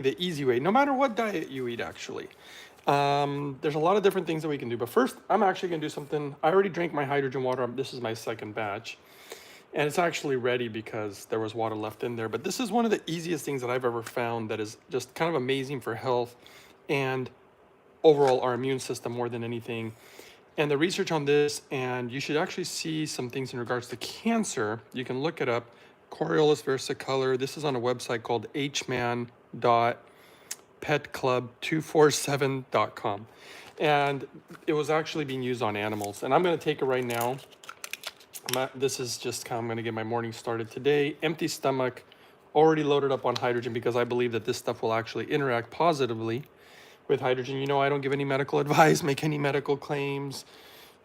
the easy way, no matter what diet you eat, actually. There's a lot of different things that we can do. But first, I'm actually going to do something. I already drank my hydrogen water. This is my second batch. And it's actually ready because there was water left in there. But this is one of the easiest things that I've ever found that is just kind of amazing for health and overall our immune system more than anything. And the research on this, and you should actually see some things in regards to cancer. You can look it up, Coriolis versicolor. This is on a website called hman.petclub247.com. And it was actually being used on animals. And I'm going to take it right now. This is just how I'm going to get my morning started today. Empty stomach, already loaded up on hydrogen because I believe that this stuff will actually interact positively with hydrogen. You know, I don't give any medical advice, make any medical claims,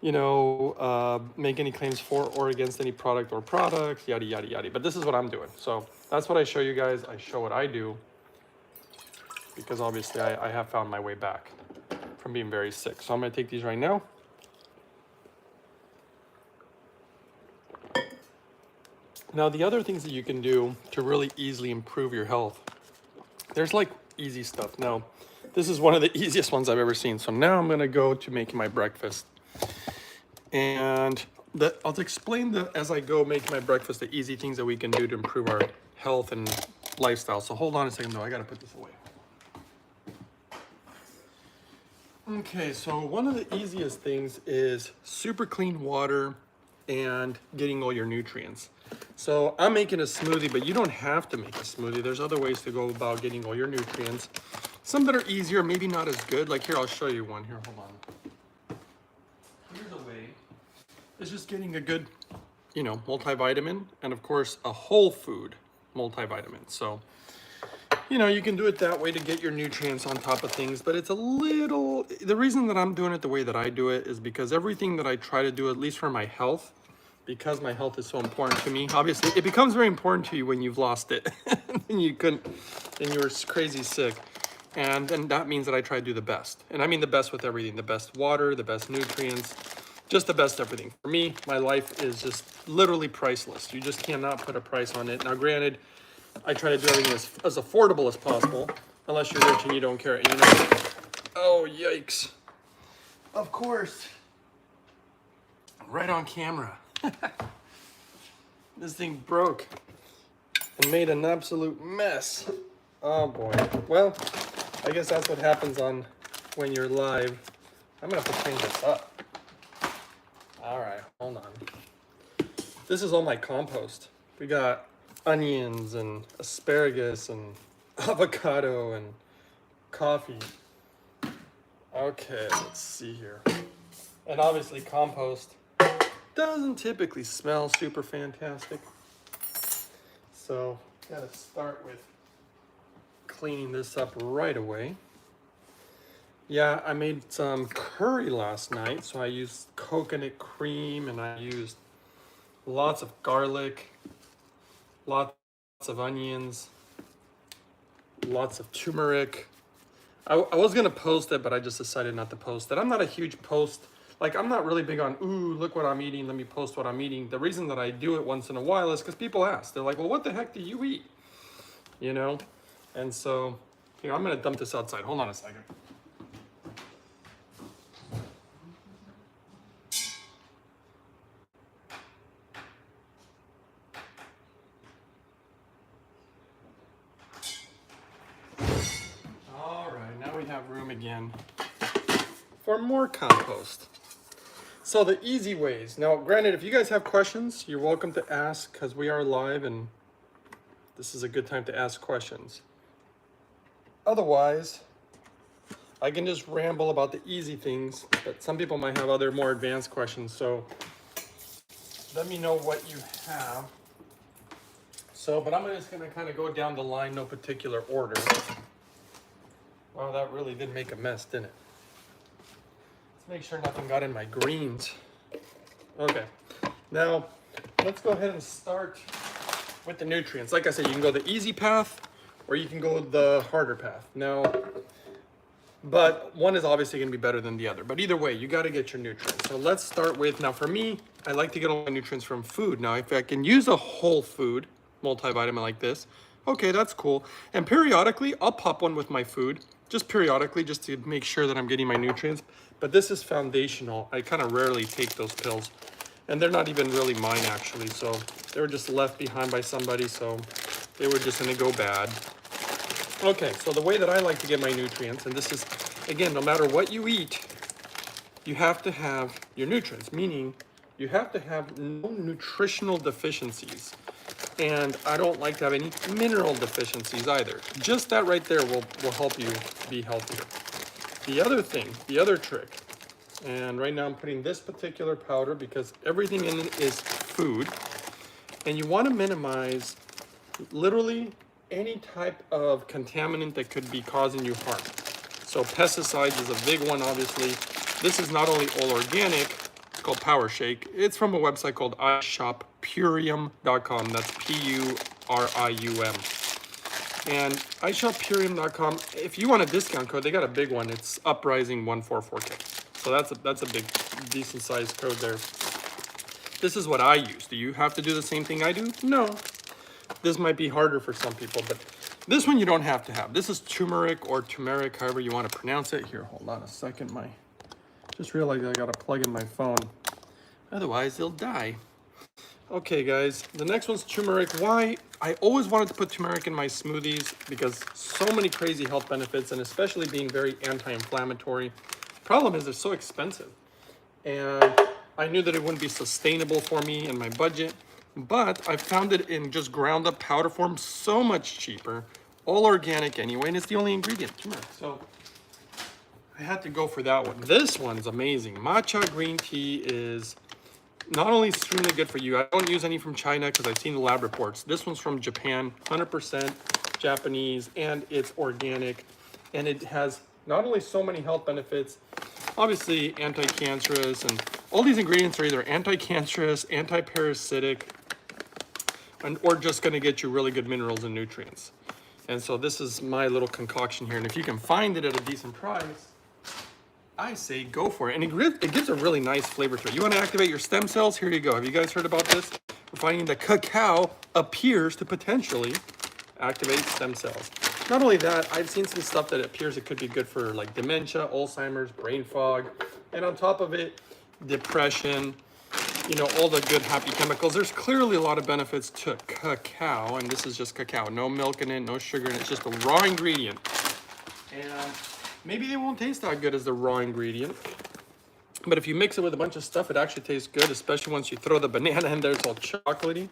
you know, make any claims for or against any product or products, yada, yada, yada. But this is what I'm doing. So that's what I show you guys. I show what I do because obviously I have found my way back from being very sick. So I'm going to take these right now. Now, the other things that you can do to really easily improve your health, there's like easy stuff. Now, this is one of the easiest ones I've ever seen. So now I'm gonna go to making my breakfast. And I'll explain as I go make my breakfast, the easy things that we can do to improve our health and lifestyle. So hold on a second though, I gotta put this away. Okay, so one of the easiest things is super clean water and getting all your nutrients. So I'm making a smoothie, but you don't have to make a smoothie. There's other ways to go about getting all your nutrients. Some that are easier, maybe not as good. Like here, I'll show you one. Here, hold on. Here's a way. It's just getting a good, you know, multivitamin and of course a whole food multivitamin. So, you know, you can do it that way to get your nutrients on top of things, but it's a little, the reason that I'm doing it the way that I do it is because everything that I try to do, at least for my health, because my health is so important to me, obviously it becomes very important to you when you've lost it and you were crazy sick. And then that means that I try to do the best. And I mean the best with everything, the best water, the best nutrients, just the best everything. For me, my life is just literally priceless. You just cannot put a price on it. Now, granted, I try to do everything as affordable as possible, unless you're rich and you don't care. And you know, oh, yikes. Of course. Right on camera. This thing broke and made an absolute mess. Oh boy. Well, I guess that's what happens when you're live. I'm gonna have to clean this up. All right, hold on. This is all my compost. We got onions and asparagus and avocado and coffee. Okay, let's see here. And obviously compost doesn't typically smell super fantastic. So, gotta start with cleaning this up right away. Yeah, I made some curry last night, so I used coconut cream and I used lots of garlic, lots of onions, lots of turmeric. I was gonna post it, but I just decided not to post it. I'm not a huge like I'm not really big on, ooh, look what I'm eating, let me post what I'm eating. The reason that I do it once in a while is because people ask. They're like, well, what the heck do you eat? You know? And so, here, I'm gonna dump this outside. Hold on a second. All right, now we have room again for more compost. So the easy ways. Now, granted, if you guys have questions, you're welcome to ask because we are live and this is a good time to ask questions. Otherwise, I can just ramble about the easy things, but some people might have other more advanced questions. So let me know what you have. So, but I'm just gonna kind of go down the line, no particular order. Wow, that really did make a mess, didn't it? Let's make sure nothing got in my greens. Okay, now let's go ahead and start with the nutrients. Like I said, you can go the easy path or you can go the harder path. Now, but one is obviously gonna be better than the other. But either way, you gotta get your nutrients. So let's start with, now for me, I like to get all my nutrients from food. Now, if I can use a whole food multivitamin like this, Okay, that's cool. And periodically, I'll pop one with my food, just periodically, just to make sure that I'm getting my nutrients. But this is foundational. I kind of rarely take those pills. And they're not even really mine, actually. So they were just left behind by somebody, so they were just gonna go bad. Okay, so the way that I like to get my nutrients, and this is, again, no matter what you eat, you have to have your nutrients, meaning you have to have no nutritional deficiencies. And I don't like to have any mineral deficiencies either. Just that right there will help you be healthier. The other thing, the other trick, and right now I'm putting this particular powder because everything in it is food, and you want to minimize literally any type of contaminant that could be causing you harm. So pesticides is a big one, obviously. This is not only all organic, it's called Power Shake. It's from a website called ishoppurium.com. That's P-U-R-I-U-M. And ishoppurium.com, if you want a discount code, they got a big one. It's uprising144K. So that's a big, decent sized code there. This is what I use. Do you have to do the same thing I do? No. This might be harder for some people, but this one you don't have to have. This is turmeric or turmeric, however you want to pronounce it. Here, hold on a second. Just realized I got to plug in my phone. Otherwise, it'll die. Okay, guys, the next one's turmeric. Why? I always wanted to put turmeric in my smoothies because so many crazy health benefits, and especially being very anti-inflammatory. Problem is they're so expensive. And I knew that it wouldn't be sustainable for me in my budget. But I found it in just ground up powder form so much cheaper, all organic anyway, and it's the only ingredient, turmeric. So I had to go for that one. This one's amazing. Matcha green tea is not only extremely good for you. I don't use any from China because I've seen the lab reports. This one's from Japan, 100% Japanese, and it's organic. And it has not only so many health benefits, obviously anti-cancerous, and all these ingredients are either anti-cancerous, anti-parasitic, or just going to get you really good minerals and nutrients. And so this is my little concoction here. And if you can find it at a decent price, I say go for it. And it gives a really nice flavor to it. You want to activate your stem cells? Here you go. Have you guys heard about this? We're finding that cacao appears to potentially activate stem cells. Not only that, I've seen some stuff that appears it could be good for like dementia, Alzheimer's, brain fog. And on top of it, depression, you know, all the good happy chemicals. There's clearly a lot of benefits to cacao, and this is just cacao. No milk in it, no sugar in it, it's just a raw ingredient. And maybe they won't taste that good as the raw ingredient, but if you mix it with a bunch of stuff, it actually tastes good, especially once you throw the banana in there, it's all chocolatey.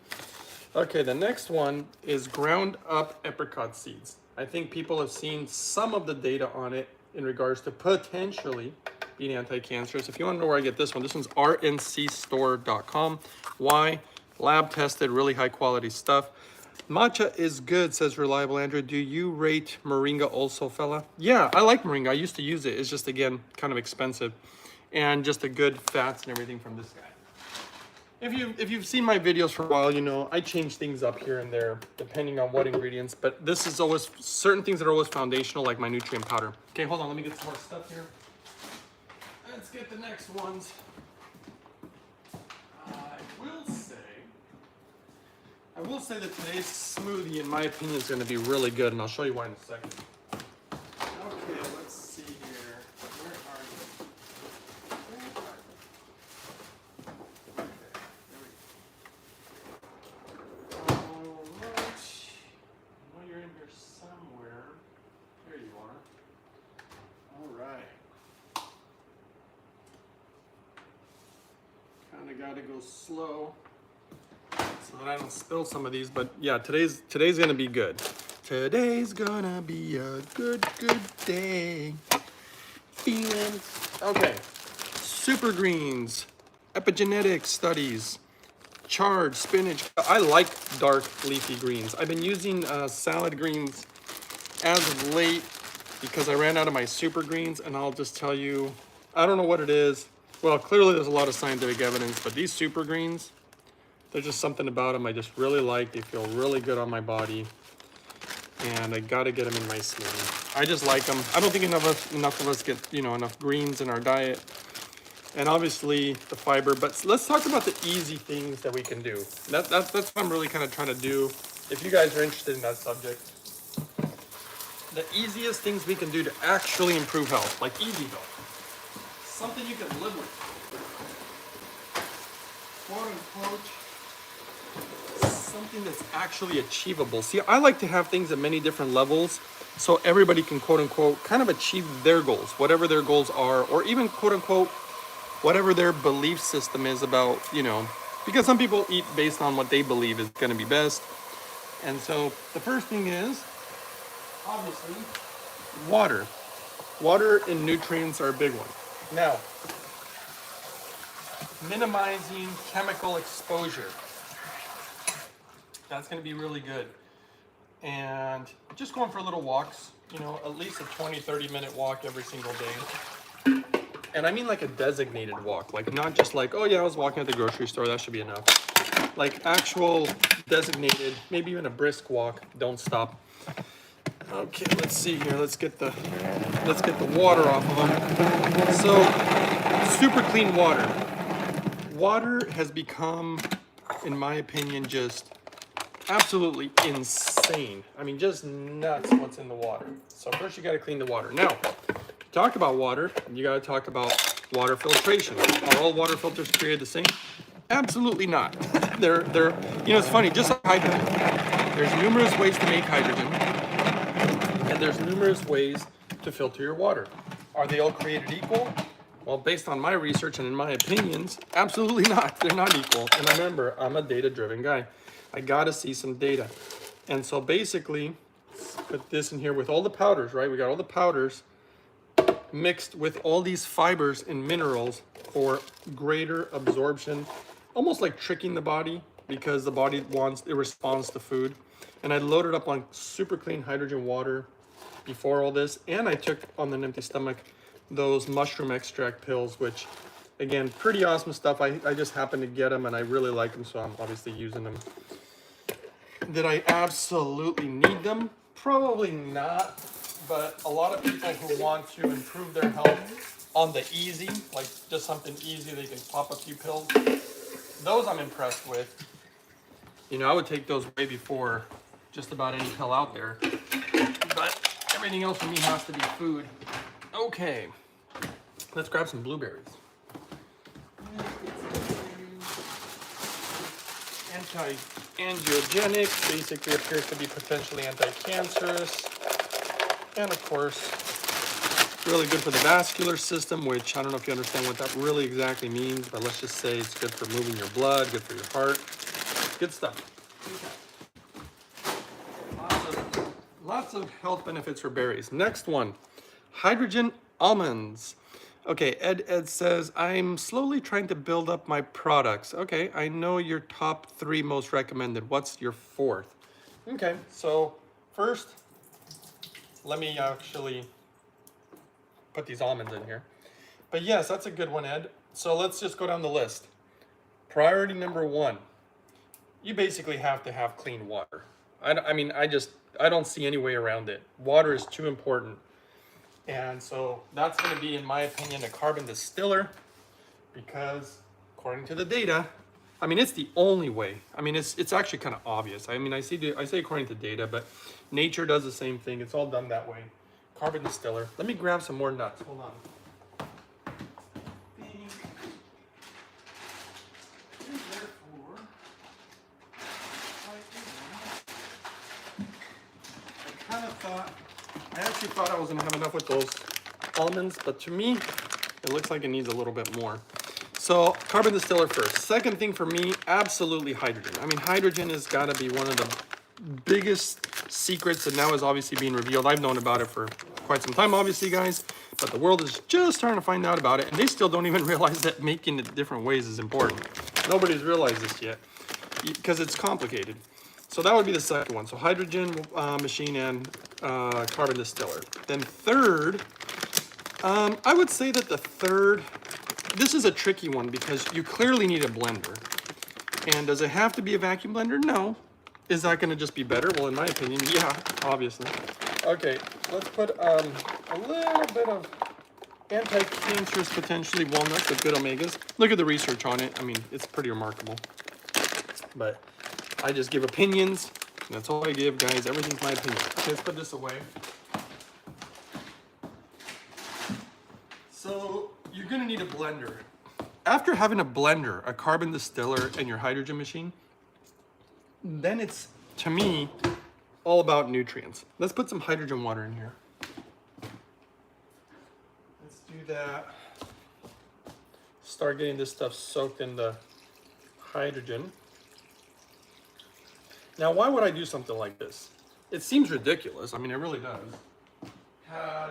Okay, the next one is ground up apricot seeds. I think people have seen some of the data on it in regards to potentially being anti-cancerous. If you want to know where I get this one's rncstore.com. Why? Lab tested, really high quality stuff. Matcha is good, says Reliable Andrew. Do you rate moringa also, fella? Yeah, I like moringa. I used to use it. It's just, again, kind of expensive. And just a good fats and everything from this guy. If you've seen my videos for a while, you know I change things up here and there depending on what ingredients. But this is always certain things that are always foundational, like my nutrient powder. Okay, hold on. Let me get some more stuff here. Let's get the next ones. I will say that today's smoothie, in my opinion, is going to be really good, and I'll show you why in a second. Okay, let's see here. Where are you? Okay, there we go. All right. I know you're in here somewhere. There you are. All right. Kind of got to go slow so that I don't spill some of these, but yeah, today's gonna be good. Today's gonna be a good day. Feeling okay. Super greens, epigenetic studies, chard, spinach. I like dark leafy greens. I've been using salad greens as of late because I ran out of my super greens, and I'll just tell you, I don't know what it is. Well, clearly there's a lot of scientific evidence, but these super greens, there's just something about them I just really like. They feel really good on my body, and I gotta get them in my smoothie. I just like them. I don't think enough of us get, you know, enough greens in our diet, and obviously the fiber. But let's talk about the easy things that we can do. That's what I'm really kind of trying to do if you guys are interested in that subject. The easiest things we can do to actually improve health, like easy health, something you can live with, quote unquote, something that's actually achievable. See, I like to have things at many different levels so everybody can quote unquote kind of achieve their goals, whatever their goals are, or even quote unquote whatever their belief system is about, you know, because some people eat based on what they believe is going to be best. And so the first thing is obviously water. Water and nutrients are a big one. Now, minimizing chemical exposure. That's going to be really good. And just going for little walks, you know, at least a 20-30 minute walk every single day. And I mean like a designated walk, like not just like, oh yeah, I was walking at the grocery store, that should be enough. Like actual designated, maybe even a brisk walk, don't stop. Okay, let's see here. Let's get the water off of them. So, super clean water. Water has become, in my opinion, just absolutely insane. I mean, just nuts what's in the water. So first you got to clean the water. Now, talk about water, you got to talk about water filtration. Are all water filters created the same? Absolutely not. they're you know, it's funny, just like hydrogen. There's numerous ways to make hydrogen. And there's numerous ways to filter your water. Are they all created equal? Well, based on my research and in my opinions, absolutely not. They're not equal. And remember, I'm a data-driven guy. I gotta see some data. And so basically, put this in here with all the powders, right? We got all the powders mixed with all these fibers and minerals for greater absorption, almost like tricking the body because the body it responds to food. And I loaded up on super clean hydrogen water before all this, and I took on an empty stomach those mushroom extract pills, which again, pretty awesome stuff. I just happened to get them and I really like them, so I'm obviously using them. Did I absolutely need them? Probably not, but a lot of people who want to improve their health on the easy, like just something easy, they can pop a few pills, those I'm impressed with. You know, I would take those way before just about any pill out there, but everything else for me has to be food. Okay, let's grab some blueberries. Anti-angiogenic, basically appears to be potentially anti-cancerous, and of course, really good for the vascular system, which I don't know if you understand what that really exactly means, but let's just say it's good for moving your blood, good for your heart, good stuff. Okay. Lots of health benefits for berries. Next one, hydrogen almonds. Okay, Ed says, I'm slowly trying to build up my products. Okay, I know your top 3 most recommended. What's your 4th? Okay, so first, let me actually put these almonds in here. But yes, that's a good one, Ed. So let's just go down the list. Priority number 1, you basically have to have clean water. I mean, I don't see any way around it. Water is too important. And so that's going to be, in my opinion, a carbon distiller, because according to the data, I mean, it's the only way. I mean, it's actually kind of obvious. I mean, I say according to data, but nature does the same thing. It's all done that way. Carbon distiller. Let me grab some more nuts. Hold on. I actually thought I was going to have enough with those almonds, but to me, it looks like it needs a little bit more. So, carbon distiller first. Second thing for me, absolutely hydrogen. I mean, hydrogen has got to be one of the biggest secrets that now is obviously being revealed. I've known about it for quite some time, obviously, guys, but the world is just starting to find out about it, and they still don't even realize that making it different ways is important. Nobody's realized this yet, because it's complicated. So that would be the second one. So hydrogen machine and carbon distiller. Then third, I would say that the third, this is a tricky one because you clearly need a blender. And does it have to be a vacuum blender? No. Is that going to just be better? Well, in my opinion, yeah, obviously. Okay, let's put a little bit of anti-cancerous, potentially walnuts with good omegas. Look at the research on it. I mean, it's pretty remarkable. But I just give opinions. That's all I give, guys. Everything's my opinion. Okay, let's put this away. So you're gonna need a blender. After having a blender, a carbon distiller, and your hydrogen machine, then it's, to me, all about nutrients. Let's put some hydrogen water in here. Let's do that. Start getting this stuff soaked in the hydrogen. Now, why would I do something like this? It seems ridiculous. I mean, it really does. Had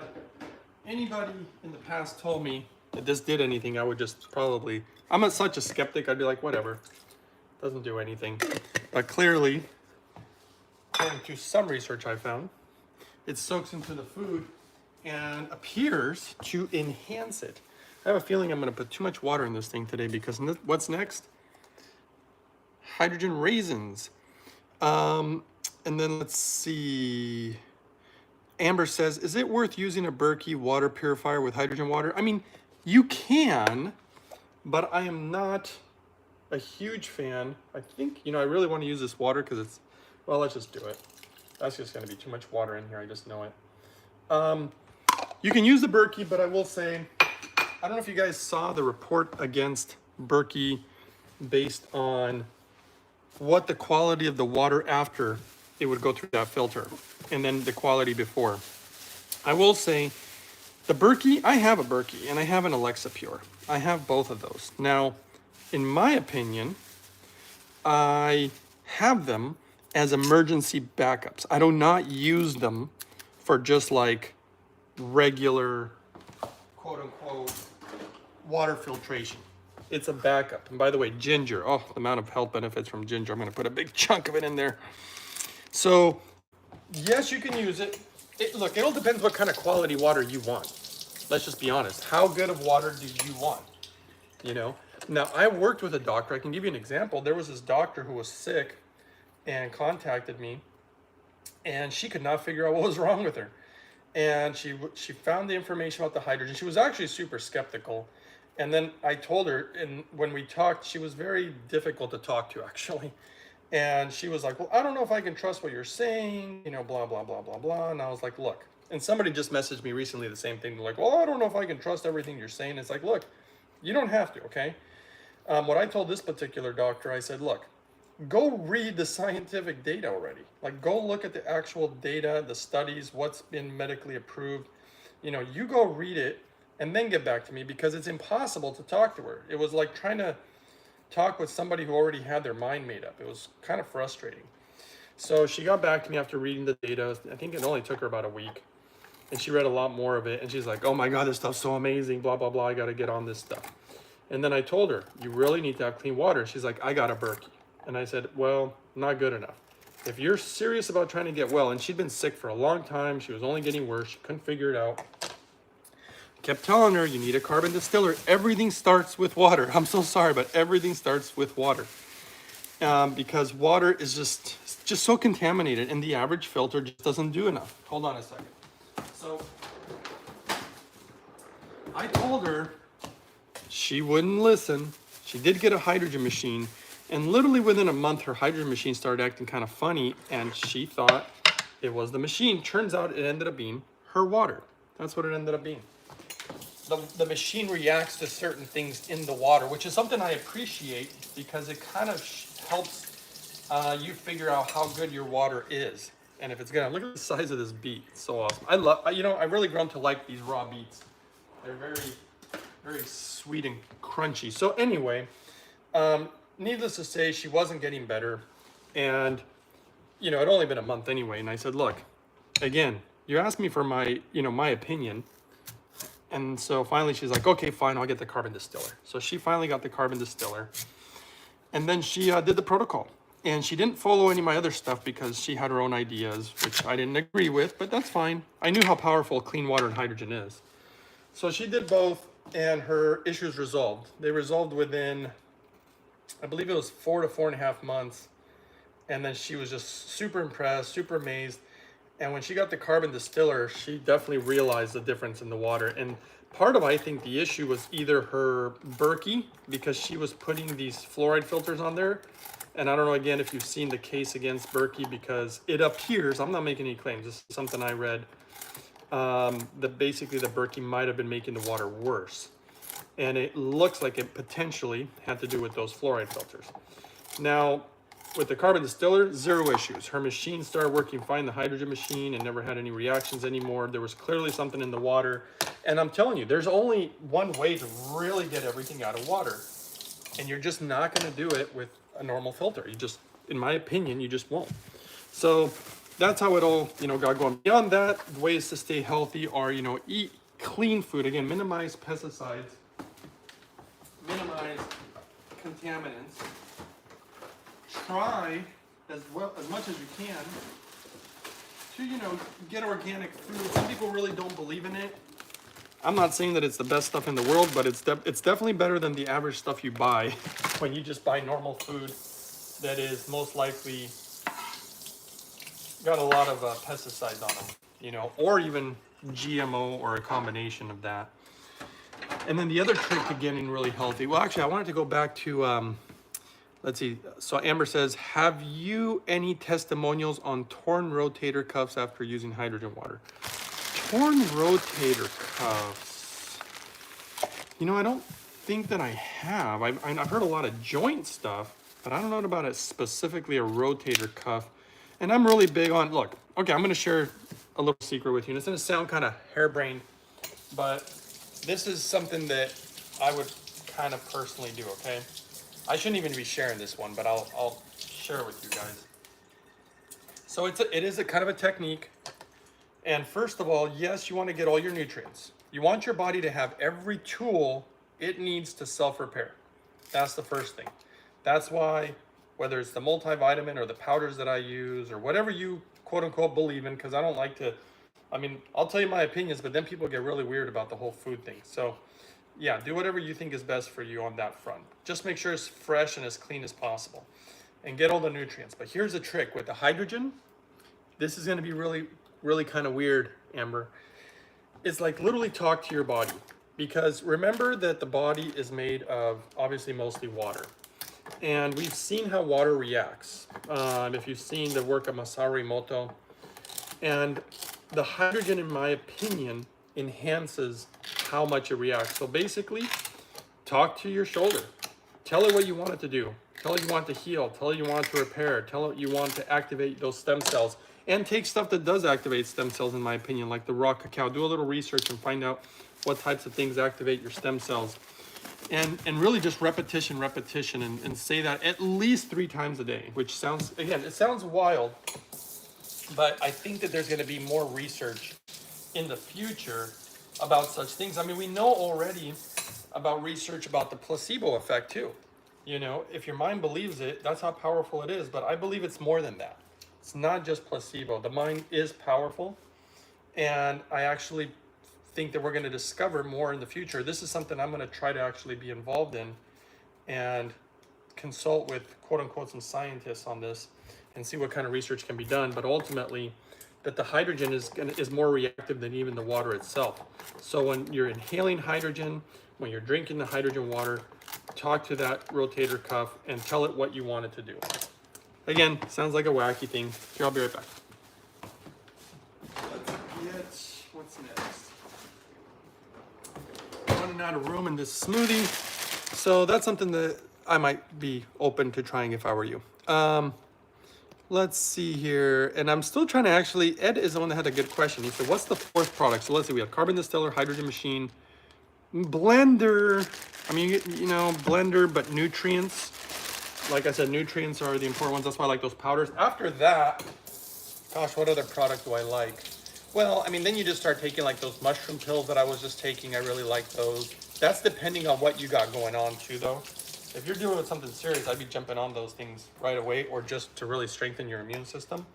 anybody in the past told me that this did anything, I would just probably, I'm such a skeptic, I'd be like, whatever, doesn't do anything. But clearly, according to some research I found, it soaks into the food and appears to enhance it. I have a feeling I'm gonna put too much water in this thing today because what's next? Hydrogen raisins. And then let's see. Amber says, is it worth using a Berkey water purifier with hydrogen water? I mean, you can, but I am not a huge fan. I think, you know, I really want to use this water because it's, well, let's just do it. That's just going to be too much water in here. I just know it. You can use the Berkey, but I will say, I don't know if you guys saw the report against Berkey based on what the quality of the water after it would go through that filter and then the quality before. I will say the Berkey, I have a Berkey and I have an Alexa Pure. I have both of those. Now, in my opinion, I have them as emergency backups. I do not use them for just like regular quote unquote water filtration. It's a backup. And by the way, ginger, oh, the amount of health benefits from ginger. I'm gonna put a big chunk of it in there. So yes, you can use it. Look, it all depends what kind of quality water you want. Let's just be honest. How good of water do you want? You know? Now, I worked with a doctor. I can give you an example. There was this doctor who was sick and contacted me, and she could not figure out what was wrong with her. And she found the information about the hydrogen. She was actually super skeptical. And then I told her, and when we talked, she was very difficult to talk to, actually. And she was like, well, I don't know if I can trust what you're saying, you know, blah, blah, blah, blah, blah. And I was like, look, and somebody just messaged me recently the same thing. They're like, well, I don't know if I can trust everything you're saying. It's like, look, you don't have to, okay? What I told this particular doctor, I said, look, go read the scientific data already. Like, go look at the actual data, the studies, what's been medically approved. You know, you go read it and then get back to me, because it's impossible to talk to her. It was like trying to talk with somebody who already had their mind made up. It was kind of frustrating. So she got back to me after reading the data. I think it only took her about a week. And she read a lot more of it. And she's like, oh my God, this stuff's so amazing, blah, blah, blah. I got to get on this stuff. And then I told her, you really need to have clean water. She's like, I got a Berkey. And I said, well, not good enough. If you're serious about trying to get well, and she'd been sick for a long time, she was only getting worse, she couldn't figure it out. Kept telling her, you need a carbon distiller. Everything starts with water. I'm so sorry, but everything starts with water. Because water is just so contaminated, and the average filter just doesn't do enough. Hold on a second. So I told her, she wouldn't listen. She did get a hydrogen machine, and literally within a month, her hydrogen machine started acting kind of funny, and she thought it was the machine. Turns out it ended up being her water. That's what it ended up being. The machine reacts to certain things in the water, which is something I appreciate, because it kind of helps you figure out how good your water is. And if it's gonna, look at the size of this beet. It's so awesome. I've really grown to like these raw beets. They're very, very sweet and crunchy. So anyway, needless to say, she wasn't getting better. And, you know, it'd only been a month anyway. And I said, look, again, you asked me for my opinion. And so finally she's like, okay, fine, I'll get the carbon distiller. So she finally got the carbon distiller. And then she did the protocol. And she didn't follow any of my other stuff because she had her own ideas, which I didn't agree with, but that's fine. I knew how powerful clean water and hydrogen is. So she did both, and her issues resolved. They resolved within, I believe it was 4 to 4.5 months. And then she was just super impressed, super amazed. And when she got the carbon distiller, she definitely realized the difference in the water. And part of, I think, the issue was either her Berkey, because she was putting these fluoride filters on there, And I don't know, again, if you've seen the case against Berkey, because it appears, I'm not making any claims, this is something I read, that basically the Berkey might have been making the water worse. And it looks like it potentially had to do with those fluoride filters. Now, with the carbon distiller, 0 issues. Her machine started working fine, the hydrogen machine, and never had any reactions anymore. There was clearly something in the water. And I'm telling you, there's only one way to really get everything out of water. And you're just not gonna do it with a normal filter. You just, in my opinion, you just won't. So that's how it all, got going. Beyond that, ways to stay healthy are, eat clean food. Again, minimize pesticides, minimize contaminants. Try as much as you can to, get organic food. Some people really don't believe in it. I'm not saying that it's the best stuff in the world, but it's definitely better than the average stuff you buy when you just buy normal food that is most likely got a lot of pesticides on them, or even GMO or a combination of that. And then the other trick to getting really healthy, well, actually, I wanted to go back to, let's see. So Amber says, have you any testimonials on torn rotator cuffs after using hydrogen water? Torn rotator cuffs. I don't think that I have. I've heard a lot of joint stuff, but I don't know about it specifically a rotator cuff. And I'm really big on, look, okay, I'm going to share a little secret with you. And it's going to sound kind of harebrained, but this is something that I would kind of personally do, okay? I shouldn't even be sharing this one, but I'll share it with you guys. So it is a kind of a technique. And first of all, yes, you want to get all your nutrients. You want your body to have every tool it needs to self-repair. That's the first thing. That's why, whether it's the multivitamin or the powders that I use or whatever you quote unquote believe in, because I don't like to, I'll tell you my opinions, but then people get really weird about the whole food thing. So yeah, do whatever you think is best for you on that front. Just make sure it's fresh and as clean as possible and get all the nutrients. But here's the trick with the hydrogen. This is going to be really kind of weird, Amber. It's like literally talk to your body, because remember that the body is made of obviously mostly water. And we've seen how water reacts. If you've seen the work of Masaru Emoto, and the hydrogen, in my opinion, enhances how much it reacts. So basically, talk to your shoulder. Tell it what you want it to do. Tell it you want it to heal. Tell it you want it to repair. Tell it you want to activate those stem cells. And take stuff that does activate stem cells, in my opinion, like the raw cacao. Do a little research and find out what types of things activate your stem cells. And really just repetition, and say that at least 3 times a day, which sounds, again, it sounds wild, but I think that there's going to be more research in the future about such things. We know already about research about the placebo effect too. If your mind believes it, that's how powerful it is. But I believe it's more than that. It's not just placebo. The mind is powerful. And I actually think that we're going to discover more in the future. This is something I'm going to try to actually be involved in and consult with quote unquote some scientists on this and see what kind of research can be done. But ultimately, that the hydrogen is more reactive than even the water itself. So when you're inhaling hydrogen, when you're drinking the hydrogen water, talk to that rotator cuff and tell it what you want it to do. Again, sounds like a wacky thing. Here, I'll be right back. Let's get, what's next? Running out of room in this smoothie. So that's something that I might be open to trying if I were you. Let's see here. And I'm still trying to actually, Ed is the one that had a good question. He said, what's the 4th product? So let's see, we have carbon distiller, hydrogen machine, blender. Blender, but nutrients. Like I said, nutrients are the important ones. That's why I like those powders. After that, gosh, what other product do I like? Well, then you just start taking like those mushroom pills that I was just taking. I really like those. That's depending on what you got going on too, though. If you're dealing with something serious, I'd be jumping on those things right away, or just to really strengthen your immune system.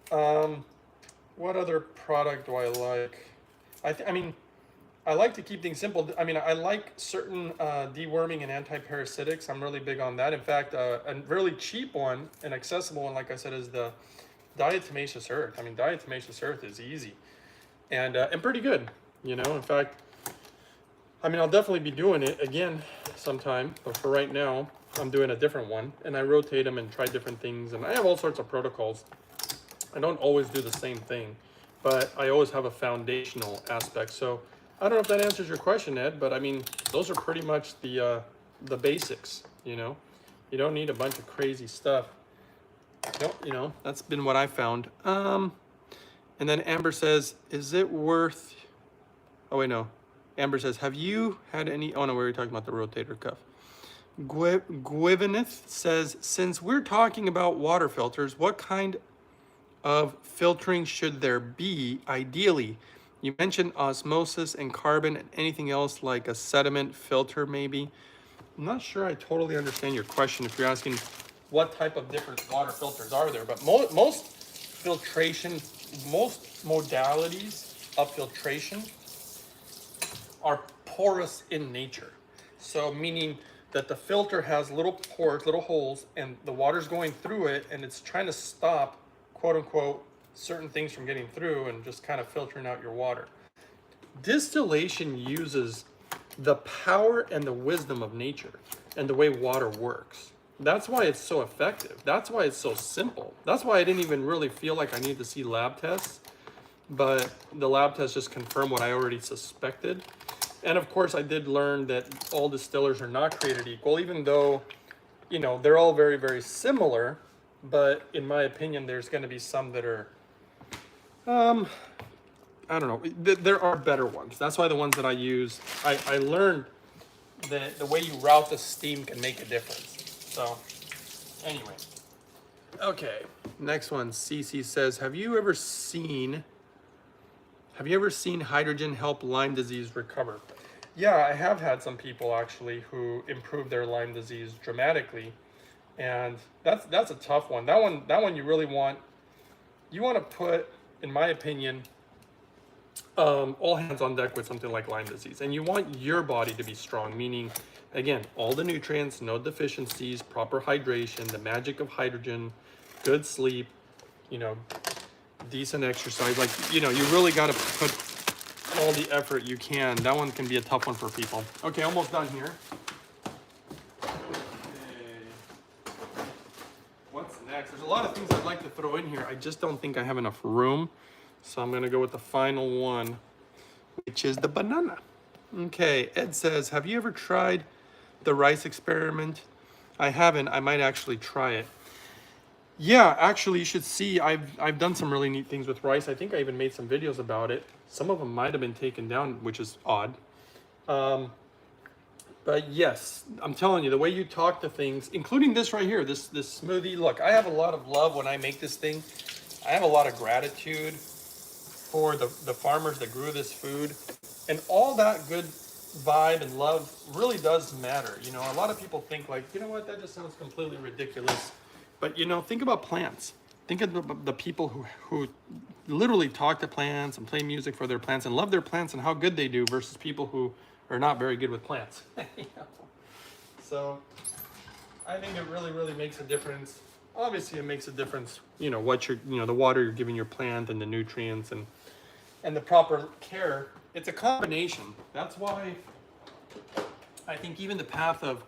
What other product do I like? I like to keep things simple. I like certain deworming and anti-parasitics. I'm really big on that. In fact, a really cheap one, an accessible one, like I said, is the diatomaceous earth. Diatomaceous earth is easy and pretty good. In fact, I'll definitely be doing it again sometime. But for right now, I'm doing a different one, and I rotate them and try different things, and I have all sorts of protocols. I don't always do the same thing, but I always have a foundational aspect. So I don't know if that answers your question, Ed, but I mean, those are pretty much the basics, you know? You don't need a bunch of crazy stuff. No, you know, that's been what I found. And then Amber says, is it worth, oh wait, no. Amber says, have you had any, oh no, we were talking about the rotator cuff. Gwyneth says, since we're talking about water filters, what kind of filtering should there be ideally? You mentioned osmosis and carbon, and anything else like a sediment filter maybe. I'm not sure I totally understand your question if you're asking what type of different water filters are there, but most filtration, most modalities of filtration are porous in nature. So meaning that the filter has little pores, little holes, and the water's going through it, and it's trying to stop, quote unquote, certain things from getting through and just kind of filtering out your water. Distillation uses the power and the wisdom of nature and the way water works. That's why it's so effective. That's why it's so simple. That's why I didn't even really feel like I needed to see lab tests, but the lab tests just confirm what I already suspected. And of course, I did learn that all distillers are not created equal, even though, you know, they're all very, very similar. But in my opinion, there's going to be some that are, I don't know, there are better ones. That's why the ones that I use, I learned that the way you route the steam can make a difference. So anyway, okay, next one. Cece says, have you ever seen hydrogen help Lyme disease recover? Yeah, I have had some people actually who improved their Lyme disease dramatically, and that's a tough one. That one you really want to put, in my opinion, all hands on deck with something like Lyme disease, and you want your body to be strong, meaning, again, all the nutrients, no deficiencies, proper hydration, the magic of hydrogen, good sleep, you know, decent exercise. Like, you know, you really got to put all the effort you can. That one can be a tough one for people. Okay, almost done here. Okay. What's next? There's a lot of things I'd like to throw in here. I just don't think I have enough room. So I'm going to go with the final one, which is the banana. Okay, Ed says, have you ever tried the rice experiment? I haven't. I might actually try it. Yeah, actually, you should see, I've done some really neat things with rice. I think I even made some videos about it. Some of them might have been taken down, which is odd. But yes, I'm telling you, the way you talk to things, including this right here, this smoothie. Look, I have a lot of love when I make this thing. I have a lot of gratitude for the farmers that grew this food. And all that good vibe and love really does matter. You know, a lot of people think like, you know what, that just sounds completely ridiculous. But, you know, think about plants. Think of the people who literally talk to plants and play music for their plants and love their plants and how good they do versus people who are not very good with plants. You know? So I think it really, really makes a difference. Obviously, it makes a difference, you know, what you're, you know, the water you're giving your plant and the nutrients and the proper care. It's a combination. That's why I think even the path of,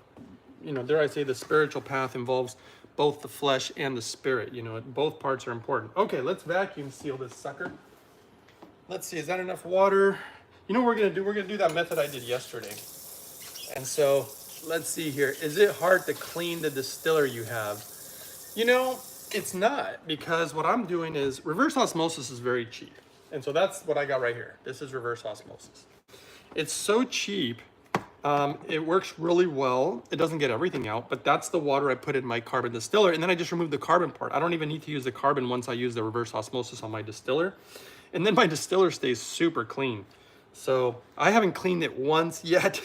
you know, dare I say, the spiritual path involves both the flesh and the spirit. You know, both parts are important. Okay, let's vacuum seal this sucker. Let's see, is that enough water? You know what we're gonna do? We're gonna do that method I did yesterday. And so let's see here. Is it hard to clean the distiller you have? You know, it's not, because what I'm doing is reverse osmosis is very cheap. And so that's what I got right here. This is reverse osmosis. It's so cheap. It works really well. It doesn't get everything out, but that's the water I put in my carbon distiller. And then I just remove the carbon part. I don't even need to use the carbon once I use the reverse osmosis on my distiller. And then my distiller stays super clean. So I haven't cleaned it once yet.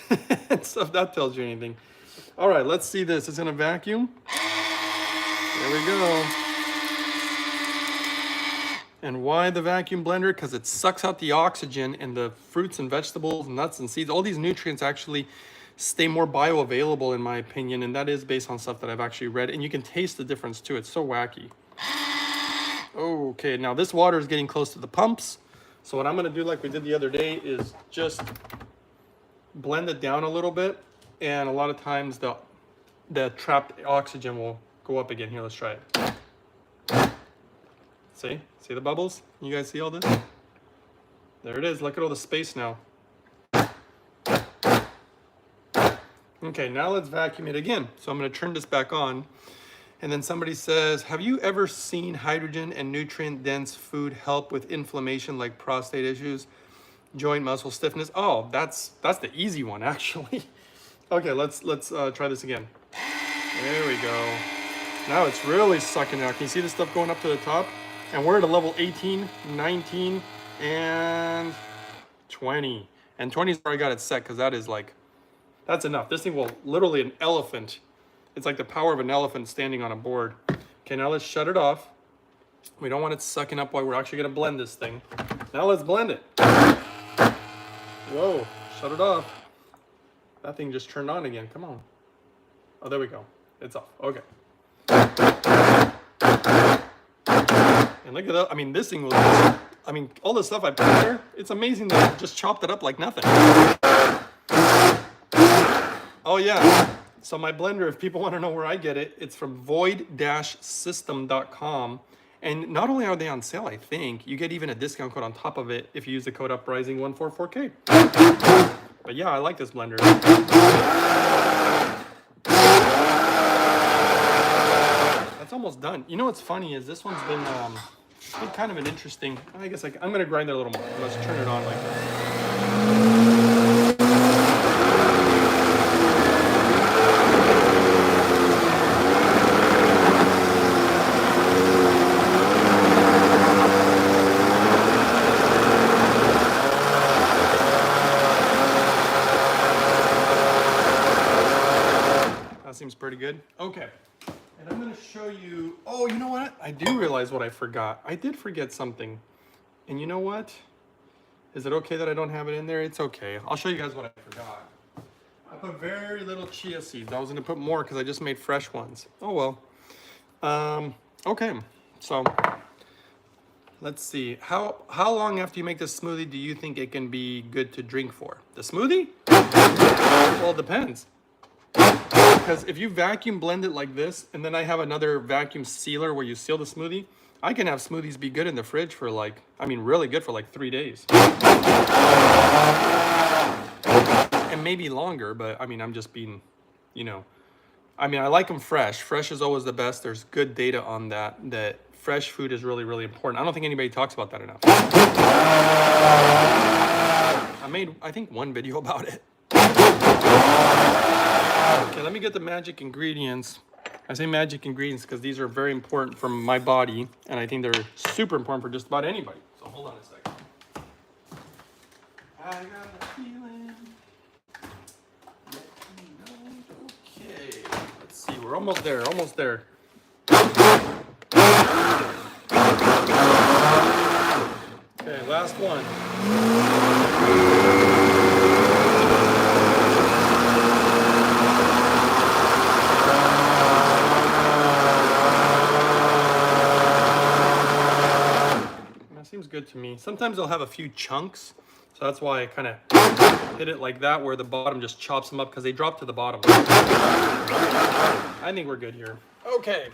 So if that tells you anything. All right, let's see this. It's in a vacuum. There we go. And why the vacuum blender? Because it sucks out the oxygen, and the fruits and vegetables, nuts and seeds, all these nutrients actually stay more bioavailable in my opinion, and that is based on stuff that I've actually read, and you can taste the difference too. It's so wacky. Okay, now this water is getting close to the pumps, so what I'm going to do like we did the other day is just blend it down a little bit, and a lot of times the trapped oxygen will go up again. Here, let's try it. See the bubbles? You guys see all this? There it is. Look at all the space now. Okay, now let's vacuum it again. So I'm going to turn this back on. And then somebody says, have you ever seen hydrogen and nutrient-dense food help with inflammation like prostate issues, joint muscle stiffness? Oh, that's the easy one, actually. Okay, let's try this again. There we go. Now it's really sucking out. Can you see the stuff going up to the top? And we're at a level 18, 19, and 20. And 20 is where I got it set, because that is like, that's enough. This thing will literally an elephant. It's like the power of an elephant standing on a board. Okay, now let's shut it off. We don't want it sucking up while we're actually gonna blend this thing. Now let's blend it. Whoa, shut it off. That thing just turned on again, come on. Oh, there we go, it's off, okay. And look at that, I mean, this thing will just, I mean, all the stuff I put there, it's amazing that I just chopped it up like nothing. Oh yeah, so my blender, if people want to know where I get it, it's from void-system.com. And not only are they on sale, I think, you get even a discount code on top of it if you use the code UPRISING144K. But yeah, I like this blender. That's almost done. You know what's funny is this one's been kind of an interesting, I guess I'm going to grind it a little more. Let's turn it on like that. Seems pretty good. Okay, and I'm going to show you, oh, you know what? I do realize what I forgot. I did forget something. And you know what? Is it okay that I don't have it in there? It's okay. I'll show you guys what I forgot. I put very little chia seeds. I was going to put more because I just made fresh ones. Oh, well. Okay, so let's see. How long after you make this smoothie do you think it can be good to drink for? The smoothie? Well, it depends. Because if you vacuum blend it like this, and then I have another vacuum sealer where you seal the smoothie, I can have smoothies be good in the fridge for like, I mean, really good for like 3 days. And maybe longer, but I mean, I'm just being, you know, I mean, I like them fresh. Fresh is always the best. There's good data on that fresh food is really, really important. I don't think anybody talks about that enough. I made, I think, one video about it. Okay, let me get the magic ingredients. I say magic ingredients because these are very important for my body, and I think they're super important for just about anybody. So hold on a second. I got a feeling. Okay, let's see. We're almost there. Almost there. Okay, last one. Seems good to me. Sometimes I'll have a few chunks, so that's why I kind of hit it like that, where the bottom just chops them up because they drop to the bottom. I think we're good here. Okay,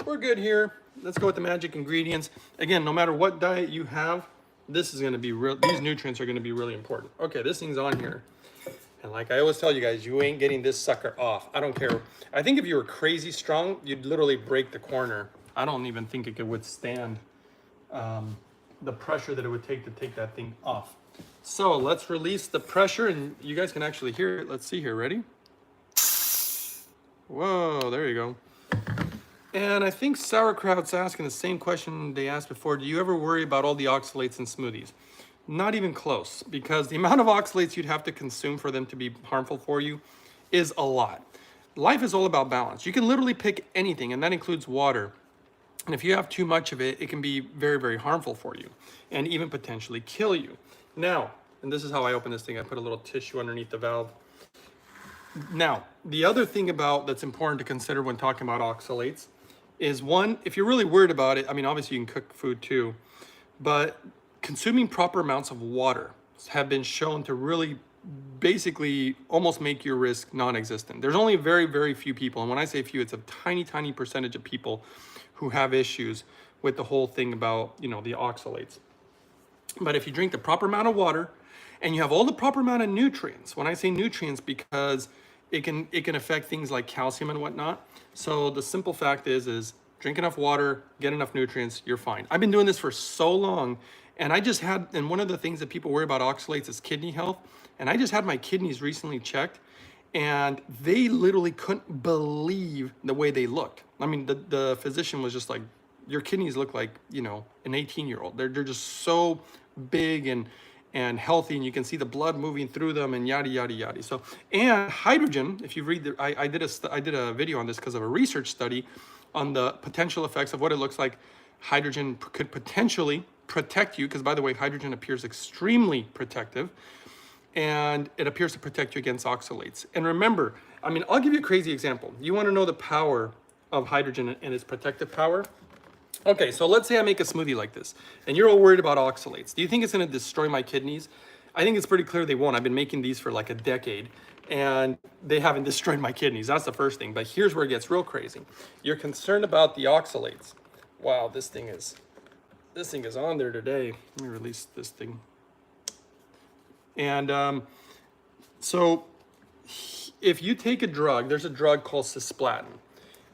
we're good here. Let's go with the magic ingredients. Again, no matter what diet you have, this is going to be real. These nutrients are going to be really important. Okay, this thing's on here, and like I always tell you guys, you ain't getting this sucker off. I don't care. I think if you were crazy strong, you'd literally break the corner. I don't even think it could withstand the pressure that it would take to take that thing off. So let's release the pressure, and you guys can actually hear it. Let's see here, ready? Whoa, there you go. And I think Sauerkraut's asking the same question they asked before. Do you ever worry about all the oxalates in smoothies? Not even close, because the amount of oxalates you'd have to consume for them to be harmful for you is a lot. Life is all about balance. You can literally pick anything, and that includes water. And if you have too much of it, it can be very, very harmful for you and even potentially kill you. Now, and this is how I open this thing. I put a little tissue underneath the valve. Now, the other thing that's important to consider when talking about oxalates is, one, if you're really worried about it, I mean, obviously you can cook food too, but consuming proper amounts of water have been shown to really basically almost make your risk non-existent. There's only very, very few people, and when I say few, it's a tiny, tiny percentage of people who have issues with the whole thing about, you know, the oxalates. But if you drink the proper amount of water and you have all the proper amount of nutrients, when I say nutrients, because it can affect things like calcium and whatnot. So the simple fact is drink enough water, get enough nutrients, you're fine. I've been doing this for so long, and and one of the things that people worry about oxalates is kidney health. And I just had my kidneys recently checked, and they literally couldn't believe the way they looked. I mean, the physician was just like, your kidneys look like, you know, an 18-year-old. They're just so big and healthy, and you can see the blood moving through them and yada, yada, yada. So, and hydrogen, if you read I did a video on this because of a research study on the potential effects of what it looks like hydrogen could potentially protect you, because by the way, hydrogen appears extremely protective, and it appears to protect you against oxalates. And remember, I mean, I'll give you a crazy example. You want to know the power of hydrogen and its protective power? Okay, so let's say I make a smoothie like this, and you're all worried about oxalates. Do you think it's going to destroy my kidneys? I think it's pretty clear they won't. I've been making these for like a decade, and they haven't destroyed my kidneys. That's the first thing. But here's where it gets real crazy. You're concerned about the oxalates. Wow, this thing is on there today. Let me release this thing. And so if you take a drug, there's a drug called cisplatin,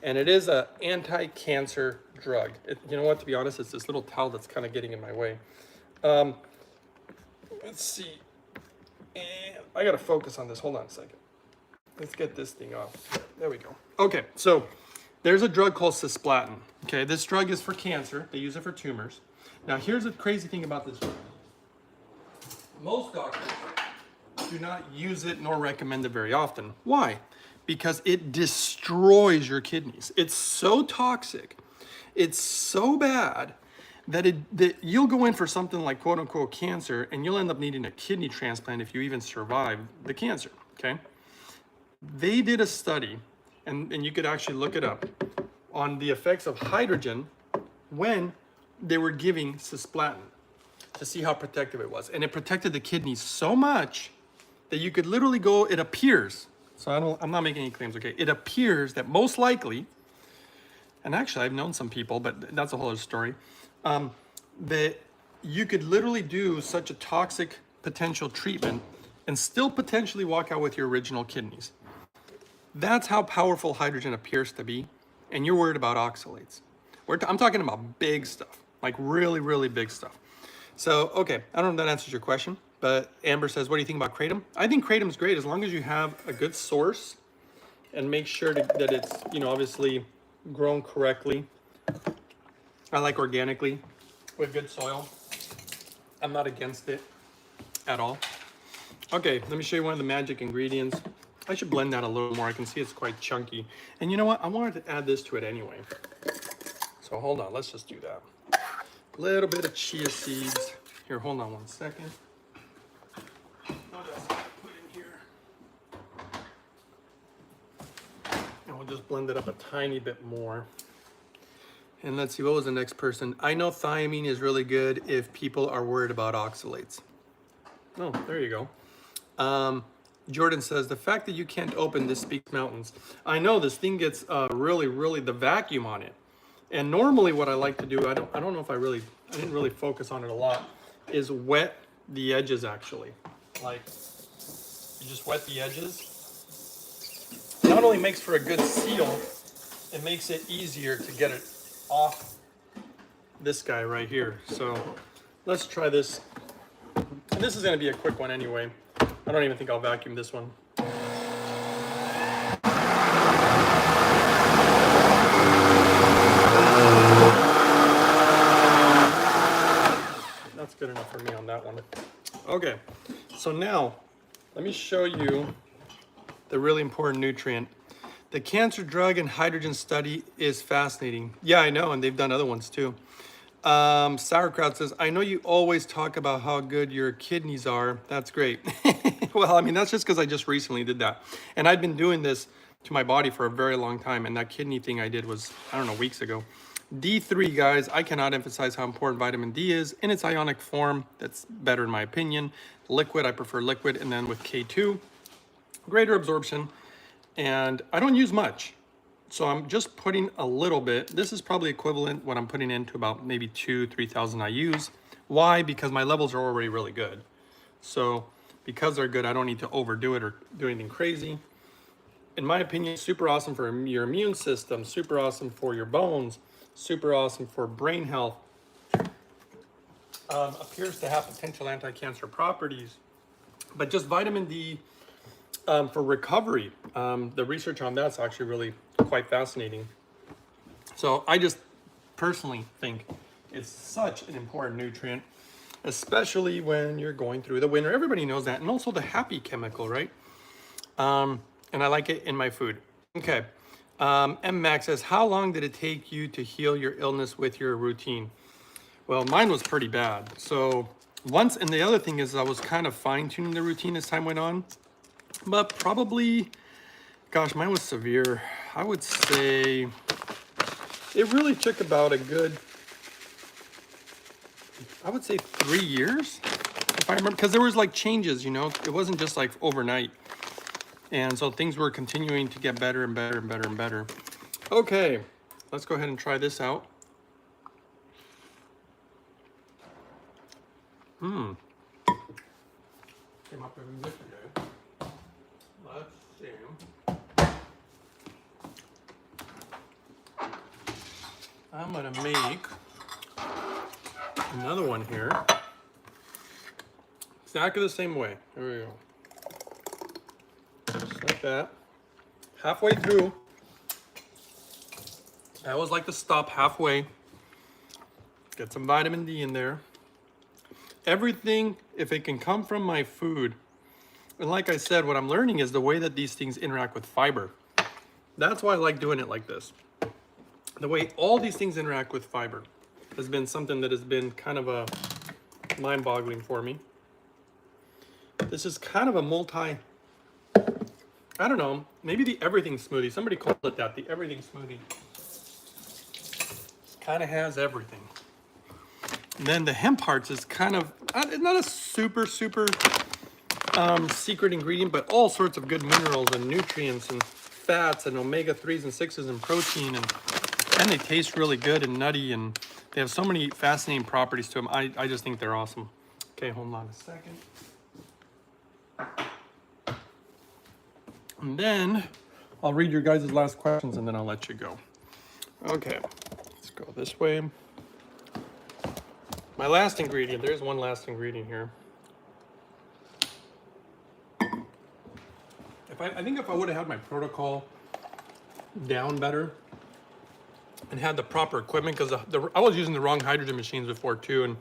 and it is an anti-cancer drug. You know what, to be honest, it's this little towel that's kind of getting in my way. Let's see. And I got to focus on this. Hold on a second. Let's get this thing off. There we go. Okay, so there's a drug called cisplatin. Okay, this drug is for cancer. They use it for tumors. Now, here's the crazy thing about this drug. Most doctors do not use it nor recommend it very often. Why? Because it destroys your kidneys. It's so toxic, it's so bad that you'll go in for something like quote unquote cancer, and you'll end up needing a kidney transplant if you even survive the cancer, okay? They did a study, and you could actually look it up, on the effects of hydrogen when they were giving cisplatin to see how protective it was. And it protected the kidneys so much that you could literally go, it appears, so I'm not making any claims, okay? It appears that most likely, and actually I've known some people, but that's a whole other story, that you could literally do such a toxic potential treatment and still potentially walk out with your original kidneys. That's how powerful hydrogen appears to be, and you're worried about oxalates. I'm talking about big stuff, like really, really big stuff. So, okay, I don't know if that answers your question, but Amber says, what do you think about kratom? I think kratom's great as long as you have a good source and make sure that it's, you know, obviously grown correctly. I like organically with good soil. I'm not against it at all. Okay, let me show you one of the magic ingredients. I should blend that a little more. I can see it's quite chunky. And you know what? I wanted to add this to it anyway. So hold on, let's just do that. Little bit of chia seeds. Here, hold on one second. What else can I put in here? And we'll just blend it up a tiny bit more. And let's see, what was the next person? I know thiamine is really good if people are worried about oxalates. Oh, there you go. Jordan says, the fact that you can't open this speaks mountains. I know this thing gets really, the vacuum on it. And normally what I like to do, I don't know if I didn't really focus on it a lot, is wet the edges actually. Like, you just wet the edges. Not only makes for a good seal, it makes it easier to get it off this guy right here. So let's try this. And this is gonna be a quick one anyway. I don't even think I'll vacuum this one. That's good enough for me on that one. Okay, so now let me show you the really important nutrient. The cancer drug and hydrogen study is fascinating. Yeah, I know, and they've done other ones too. Sauerkraut says, I know you always talk about how good your kidneys are. That's great. Well, I mean, that's just because I just recently did that. And I've been doing this to my body for a very long time. And that kidney thing I did was, I don't know, weeks ago. D3, guys, I cannot emphasize how important vitamin D is in its ionic form. That's better in my opinion. Liquid, I prefer liquid. And then with K2, greater absorption. And I don't use much. So I'm just putting a little bit. This is probably equivalent what I'm putting into about maybe 3,000 IUs. Why? Because my levels are already really good. So because they're good, I don't need to overdo it or do anything crazy. In my opinion, super awesome for your immune system, super awesome for your bones, super awesome for brain health. Appears to have potential anti-cancer properties. But just vitamin D for recovery, the research on that's actually really quite fascinating. So I just personally think it's such an important nutrient, especially when you're going through the winter. Everybody knows that. And also the happy chemical, right? And I like it in my food. Okay. M Max says, how long did it take you to heal your illness with your routine? Well, mine was pretty bad. So once, and the other thing is I was kind of fine tuning the routine as time went on, but probably, gosh, mine was severe. I would say it really took about a good, I would say 3 years, if I remember, because there was like changes, you know, it wasn't just like overnight. And so things were continuing to get better and better and better and better. Okay, let's go ahead and try this out. Came up with this today. Let's see. I'm gonna make another one here. Exactly the same way. There we go. Just like that. Halfway through. I always like to stop halfway. Get some vitamin D in there. Everything, if it can come from my food. And like I said, what I'm learning is the way that these things interact with fiber. That's why I like doing it like this. The way all these things interact with fiber has been something that has been kind of a mind-boggling for me. This is kind of a multi, I don't know, maybe the everything smoothie. Somebody called it that, the everything smoothie. Kind of has everything. And then the hemp hearts is kind of, not a super secret ingredient, but all sorts of good minerals and nutrients and fats and omega-3s and 6s and protein. And they taste really good and nutty, and they have so many fascinating properties to them. I just think they're awesome. Okay, hold on a second. And then I'll read your guys' last questions and then I'll let you go. Okay, let's go this way. My last ingredient, there's one last ingredient here. I think if I would have had my protocol down better and had the proper equipment, because I was using the wrong hydrogen machines before too, and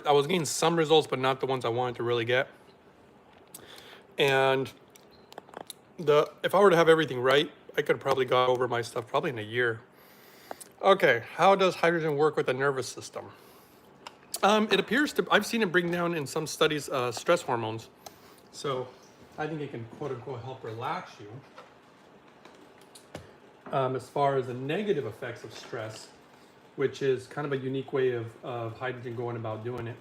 I was getting some results, but not the ones I wanted to really get. And if I were to have everything right, I could have probably got over my stuff probably in a year. Okay, how does hydrogen work with the nervous system? It appears to, I've seen it bring down in some studies stress hormones. So I think it can quote unquote help relax you. As far as the negative effects of stress, which is kind of a unique way of hydrogen going about doing it.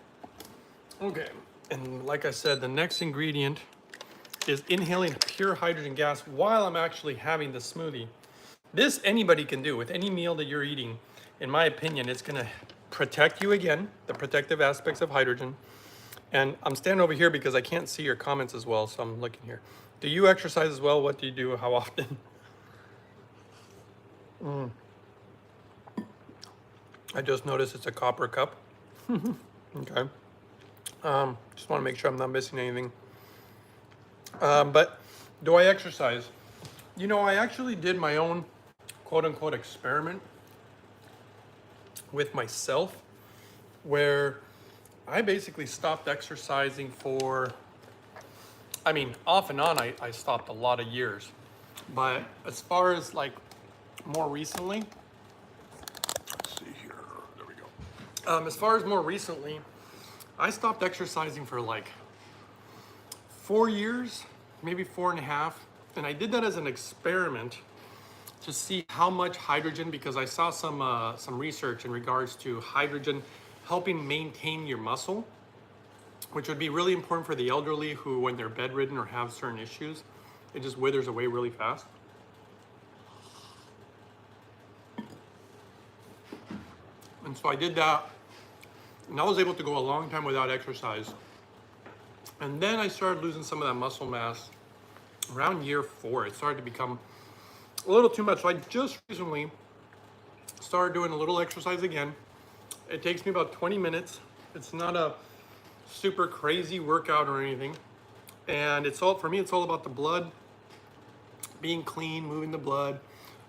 Okay, and like I said, the next ingredient is inhaling pure hydrogen gas while I'm actually having the smoothie. This anybody can do with any meal that you're eating. In my opinion, it's gonna protect you again, the protective aspects of hydrogen. And I'm standing over here because I can't see your comments as well, so I'm looking here. Do you exercise as well? What do you do? How often? I just noticed it's a copper cup. Okay. Just want to make sure I'm not missing anything. But do I exercise? You know, I actually did my own quote unquote experiment with myself where I basically stopped exercising for, I mean, off and on, I stopped a lot of years. But as far as like more recently, let's see here, there we go. As far as more recently, I stopped exercising for like 4 years, maybe 4.5. And I did that as an experiment to see how much hydrogen, because I saw some research in regards to hydrogen helping maintain your muscle, which would be really important for the elderly who, when they're bedridden or have certain issues, it just withers away really fast. And so I did that, and I was able to go a long time without exercise. And then I started losing some of that muscle mass around year 4. It started to become a little too much. So I just recently started doing a little exercise again. It takes me about 20 minutes. It's not a super crazy workout or anything. And it's all, for me, it's all about the blood being clean, moving the blood.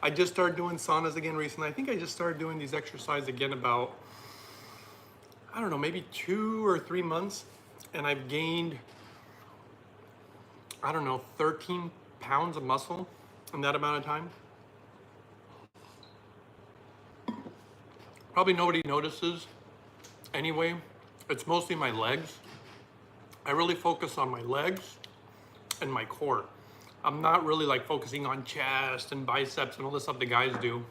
I just started doing saunas again recently. I think I just started doing these exercises again about, I don't know, maybe 2 or 3 months. And I've gained, I don't know, 13 pounds of muscle in that amount of time. Probably nobody notices anyway. It's mostly my legs. I really focus on my legs and my core. I'm not really like focusing on chest and biceps and all the stuff the guys do.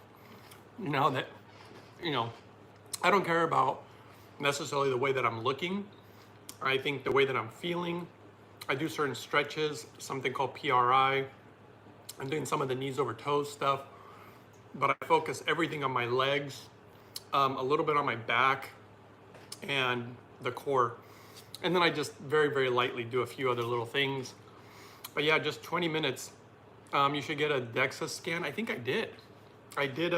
You know, that, you know, I don't care about necessarily the way that I'm looking. I think the way that I'm feeling. I do certain stretches, something called PRI. I'm doing some of the knees over toes stuff, but I focus everything on my legs, a little bit on my back and the core. And then I just very, very lightly do a few other little things. But yeah, just 20 minutes. You should get a DEXA scan. I think I did. I did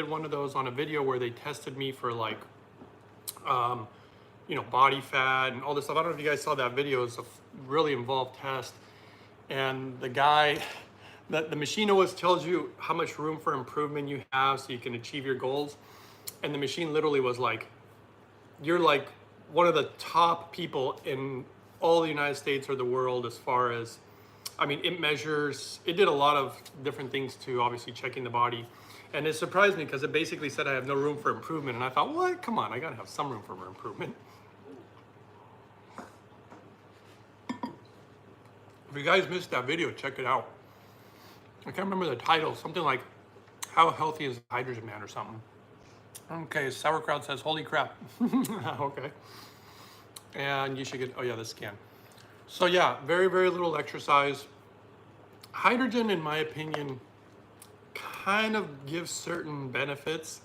one of those on a video where they tested me for like, you know, body fat and all this stuff. I don't know if you guys saw that video. It's a really involved test. And the guy, the machine always tells you how much room for improvement you have so you can achieve your goals. And the machine literally was like, you're like one of the top people in all the United States or the world as far as, I mean, it measures, it did a lot of different things to obviously checking the body. And it surprised me because it basically said I have no room for improvement. And I thought, what? Come on, I gotta have some room for improvement. If you guys missed that video, check it out. I can't remember the title, something like How Healthy is the Hydrogen Man or something. Okay, Sauerkraut says, holy crap. Okay. And you should get, oh yeah, the scan. So yeah, very, very little exercise. Hydrogen, in my opinion, kind of gives certain benefits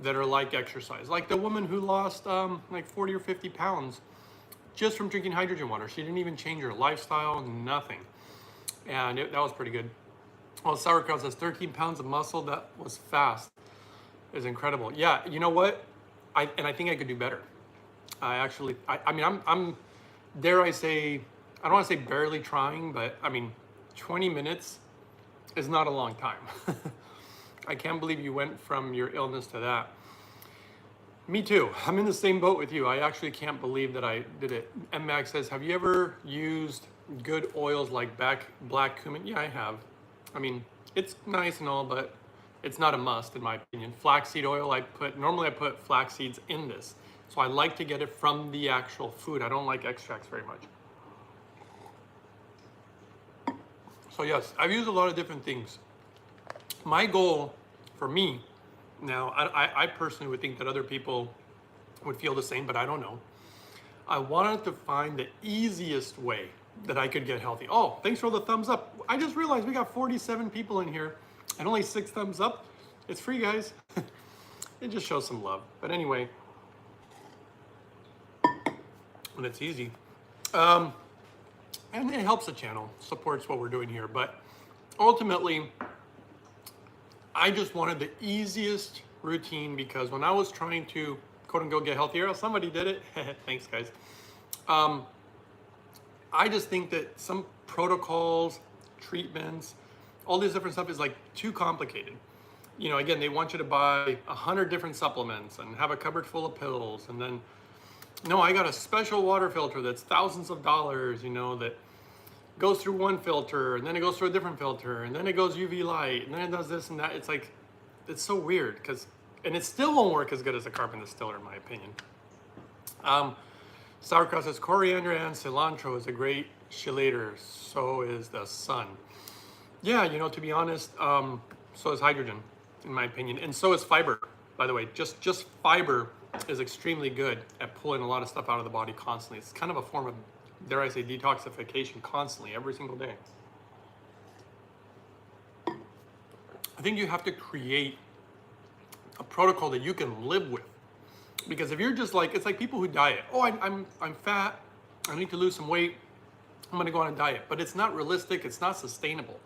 that are like exercise. Like the woman who lost like 40 or 50 pounds just from drinking hydrogen water. She didn't even change her lifestyle, nothing. And that was pretty good. Well, Sauerkraut says 13 pounds of muscle, that was fast. It's incredible. Yeah, you know what? I think I could do better. I mean, I'm, dare I say, I don't want to say barely trying, but I mean, 20 minutes is not a long time. I can't believe you went from your illness to that. Me too. I'm in the same boat with you. I actually can't believe that I did it. M Max says, have you ever used good oils like black cumin? Yeah, I have. I mean, it's nice and all, but it's not a must in my opinion. Flaxseed oil, normally I put flax seeds in this. So I like to get it from the actual food. I don't like extracts very much. So yes, I've used a lot of different things. My goal for me, now I personally would think that other people would feel the same, but I don't know. I wanted to find the easiest way that I could get healthy. Oh, thanks for the thumbs up. I just realized we got 47 people in here and only 6 thumbs up. It's free, guys. It just shows some love. But anyway, and it's easy. And it helps the channel, supports what we're doing here. But ultimately, I just wanted the easiest routine because when I was trying to quote unquote get healthier, somebody did it. Thanks, guys. I just think that some protocols, treatments, all this different stuff is like too complicated. You know, again, they want you to buy 100 different supplements and have a cupboard full of pills. And then, no, I got a special water filter that's thousands of dollars, you know, that goes through one filter and then it goes through a different filter and then it goes UV light and then it does this and that. It's like, it's so weird and it still won't work as good as a carbon distiller in my opinion. Sauerkraut says coriander and cilantro is a great chelator. So is the sun. Yeah, you know, to be honest, So is hydrogen, in my opinion, and so is fiber. By the way, just fiber is extremely good at pulling a lot of stuff out of the body constantly. It's kind of a form of, dare I say, detoxification constantly, every single day. I think you have to create a protocol that you can live with. Because if you're just like, it's like people who diet. Oh, I'm fat, I need to lose some weight, I'm gonna go on a diet. But it's not realistic, it's not sustainable.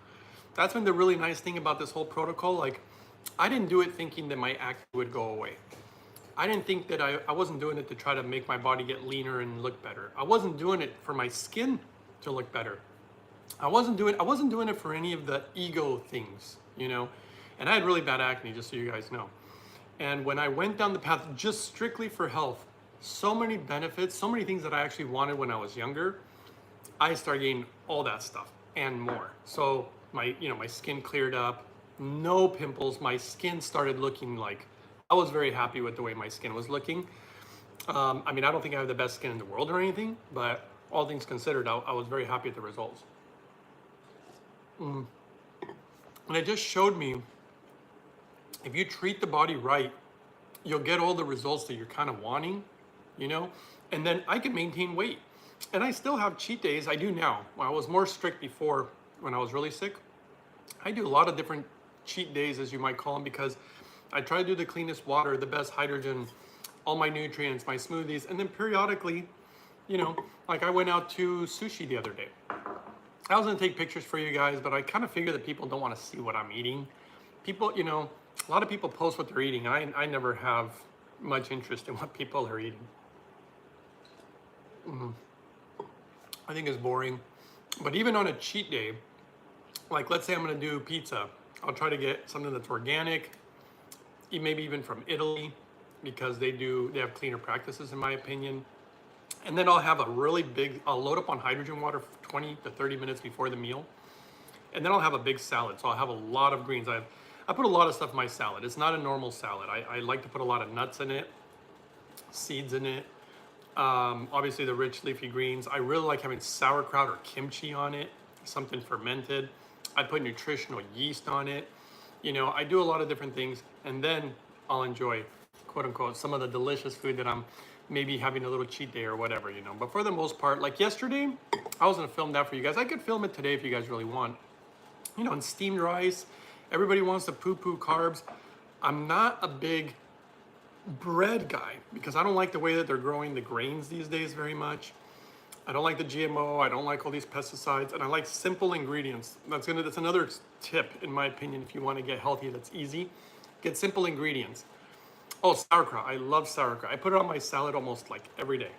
That's been the really nice thing about this whole protocol. Like, I didn't do it thinking that my acne would go away. I didn't think that I wasn't doing it to try to make my body get leaner and look better. I wasn't doing it for my skin to look better. I wasn't doing it for any of the ego things, you know? And I had really bad acne, just so you guys know. And when I went down the path just strictly for health, so many benefits, so many things that I actually wanted when I was younger, I started getting all that stuff and more. So my skin cleared up, no pimples, my skin started looking like, I was very happy with the way my skin was looking. I mean, I don't think I have the best skin in the world or anything, but all things considered, I was very happy with the results. And it just showed me, if you treat the body right, you'll get all the results that you're kind of wanting, you know? And then I can maintain weight. And I still have cheat days, I do now. Well, I was more strict before when I was really sick. I do a lot of different cheat days, as you might call them, because I try to do the cleanest water, the best hydrogen, all my nutrients, my smoothies, and then periodically, you know, like I went out to sushi the other day. I was gonna take pictures for you guys, but I kind of figure that people don't want to see what I'm eating. People, you know, a lot of people post what they're eating, and I never have much interest in what people are eating. I think it's boring. But even on a cheat day, like let's say I'm gonna do pizza, I'll try to get something that's organic, maybe even from Italy, because they have cleaner practices in my opinion. And then I'll have I'll load up on hydrogen water 20 to 30 minutes before the meal. And then I'll have a big salad. So I'll have a lot of greens. I put a lot of stuff in my salad. It's not a normal salad. I like to put a lot of nuts in it, seeds in it. Obviously the rich leafy greens. I really like having sauerkraut or kimchi on it, something fermented. I put nutritional yeast on it. You know, I do a lot of different things, and then I'll enjoy, quote unquote, some of the delicious food that I'm maybe having a little cheat day or whatever, you know. But for the most part, like yesterday, I was gonna film that for you guys. I could film it today if you guys really want. You know, and steamed rice. Everybody wants to poo-poo carbs. I'm not a big bread guy because I don't like the way that they're growing the grains these days very much. I don't like the GMO, I don't like all these pesticides, and I like simple ingredients. That's another tip, in my opinion, if you want to get healthy, that's easy. Get simple ingredients. Oh, sauerkraut, I love sauerkraut. I put it on my salad almost like every day.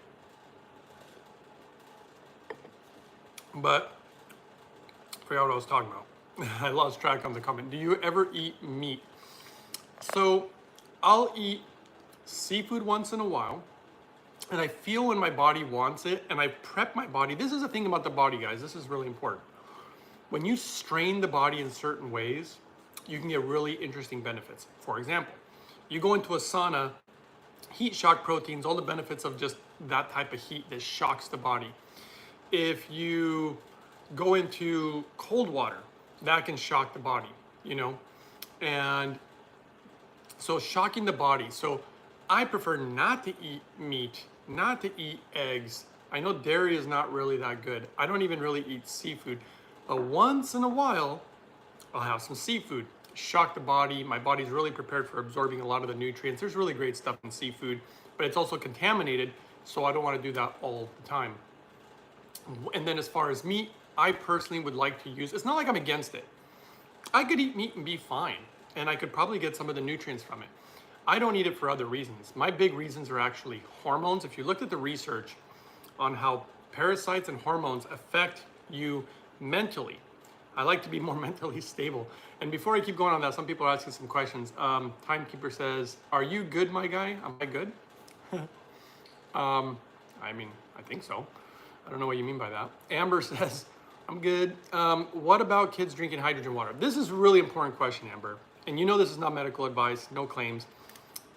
But, I forgot what I was talking about. I lost track on the comment. Do you ever eat meat? So, I'll eat seafood once in a while, and I feel when my body wants it, and I prep my body. This is the thing about the body, guys. This is really important. When you strain the body in certain ways, you can get really interesting benefits. For example, you go into a sauna, heat shock proteins, all the benefits of just that type of heat that shocks the body. If you go into cold water, that can shock the body, you know? And so shocking the body. So I prefer not to eat meat, not to eat eggs. I know dairy is not really that good. I don't even really eat seafood. But once in a while, I'll have some seafood. Shock the body. My body's really prepared for absorbing a lot of the nutrients. There's really great stuff in seafood, but it's also contaminated, so I don't want to do that all the time. And then as far as meat, I personally would like to use, it's not like I'm against it. I could eat meat and be fine, and I could probably get some of the nutrients from it. I don't eat it for other reasons. My big reasons are actually hormones. If you looked at the research on how parasites and hormones affect you mentally, I like to be more mentally stable. And before I keep going on that, some people are asking some questions. Timekeeper says, are you good, my guy? Am I good? I mean, I think so. I don't know what you mean by that. Amber says, I'm good. What about kids drinking hydrogen water? This is a really important question, Amber. And you know this is not medical advice, no claims.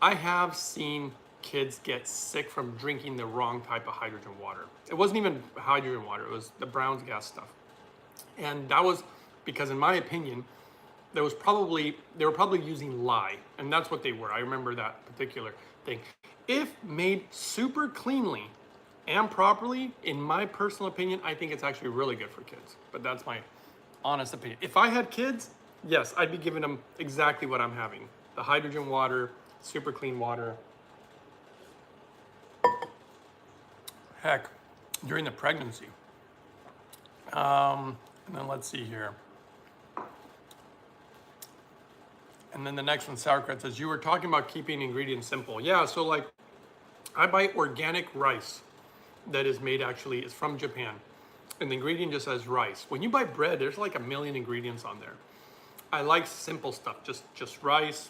I have seen kids get sick from drinking the wrong type of hydrogen water. It wasn't even hydrogen water, it was the Brown's gas stuff. And that was because, in my opinion, they were probably using lye, and that's what they were. I remember that particular thing. If made super cleanly and properly, in my personal opinion, I think it's actually really good for kids. But that's my honest opinion. If I had kids, yes, I'd be giving them exactly what I'm having. The hydrogen water, super clean water. Heck, during the pregnancy. And then let's see here. And then the next one, Sauerkraut says, you were talking about keeping ingredients simple. Yeah, so like I buy organic rice that is made actually, is from Japan. And the ingredient just says rice. When you buy bread, there's like a million ingredients on there. I like simple stuff, just rice,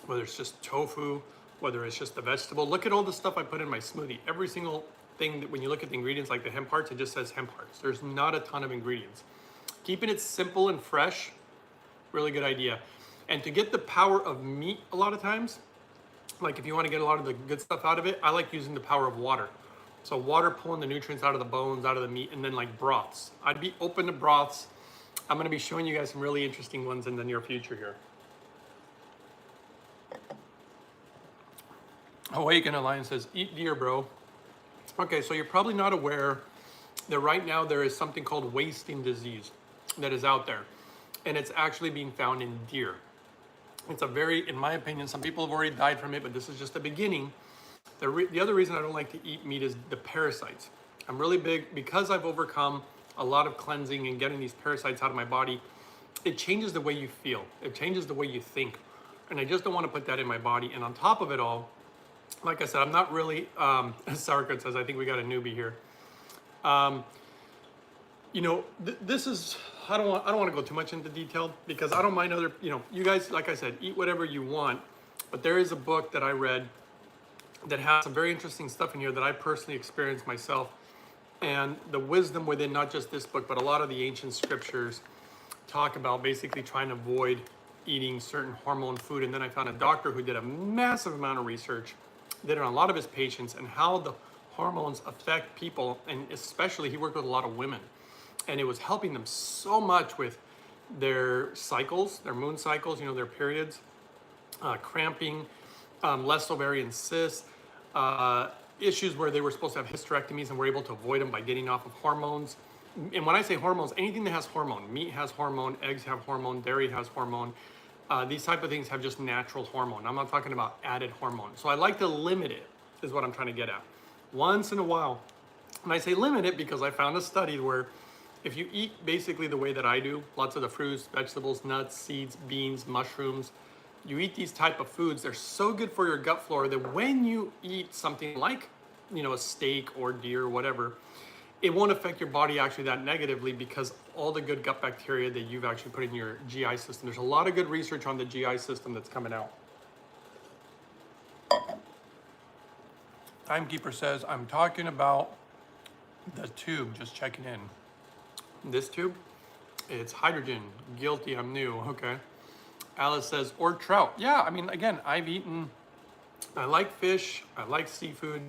whether it's just tofu, whether it's just the vegetable. Look at all the stuff I put in my smoothie. Every single thing that when you look at the ingredients, like the hemp hearts, it just says hemp hearts. There's not a ton of ingredients. Keeping it simple and fresh, really good idea. And to get the power of meat a lot of times, like if you want to get a lot of the good stuff out of it, I like using the power of water. So water pulling the nutrients out of the bones, out of the meat, and then like broths. I'd be open to broths. I'm going to be showing you guys some really interesting ones in the near future here. Awaken Alliance says, eat deer, bro. Okay, so you're probably not aware that right now there is something called wasting disease that is out there. And it's actually being found in deer. It's a very, in my opinion, some people have already died from it, but this is just the beginning. The other reason I don't like to eat meat is the parasites. I'm really big, because I've overcome a lot of cleansing and getting these parasites out of my body, it changes the way you feel. It changes the way you think. And I just don't want to put that in my body. And on top of it all, like I said, I'm not really, as Sauerkraut says, I think we got a newbie here. You know, this is, I don't want to go too much into detail because I don't mind other, you know, you guys, like I said, eat whatever you want. But there is a book that I read that has some very interesting stuff in here that I personally experienced myself. And the wisdom within not just this book, but a lot of the ancient scriptures talk about basically trying to avoid eating certain hormone food. And then I found a doctor who did a massive amount of research, did it on a lot of his patients, and how the hormones affect people. And especially he worked with a lot of women. And it was helping them so much with their cycles, their moon cycles, you know, their periods, cramping, less ovarian cysts, issues where they were supposed to have hysterectomies and were able to avoid them by getting off of hormones. And when I say hormones, anything that has hormone, meat has hormone, eggs have hormone, dairy has hormone. These type of things have just natural hormone. I'm not talking about added hormone. So I like to limit it, is what I'm trying to get at. Once in a while, and I say limit it because I found a study where if you eat basically the way that I do, lots of the fruits, vegetables, nuts, seeds, beans, mushrooms, you eat these type of foods, they're so good for your gut flora that when you eat something like, you know, a steak or deer or whatever, it won't affect your body actually that negatively because all the good gut bacteria that you've actually put in your GI system. There's a lot of good research on the GI system that's coming out. Timekeeper says, I'm talking about the tube, just checking in. This tube, it's hydrogen. Guilty, I'm new. Okay. Alice says, or trout. Yeah, I mean, again, I've eaten, I like fish, I like seafood.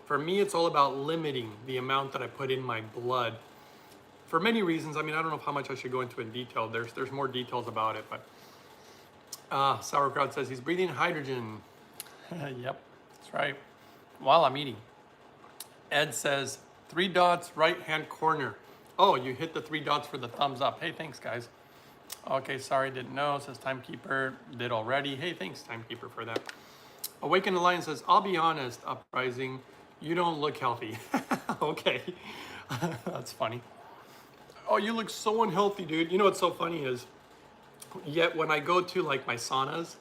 For me, it's all about limiting the amount that I put in my blood for many reasons. I mean, I don't know how much I should go into in detail. There's more details about it, but Sauerkraut says he's breathing hydrogen. Yep, that's right. While I'm eating. Ed says, 3 dots, right-hand corner. Oh, you hit the 3 dots for the thumbs up. Hey, thanks, guys. Okay, sorry, didn't know. Says Timekeeper, did already. Hey, thanks, Timekeeper, for that. Awakened Lion says, I'll be honest, Uprising, you don't look healthy. Okay, that's funny. Oh, you look so unhealthy, dude. You know what's so funny is, yet when I go to like my saunas,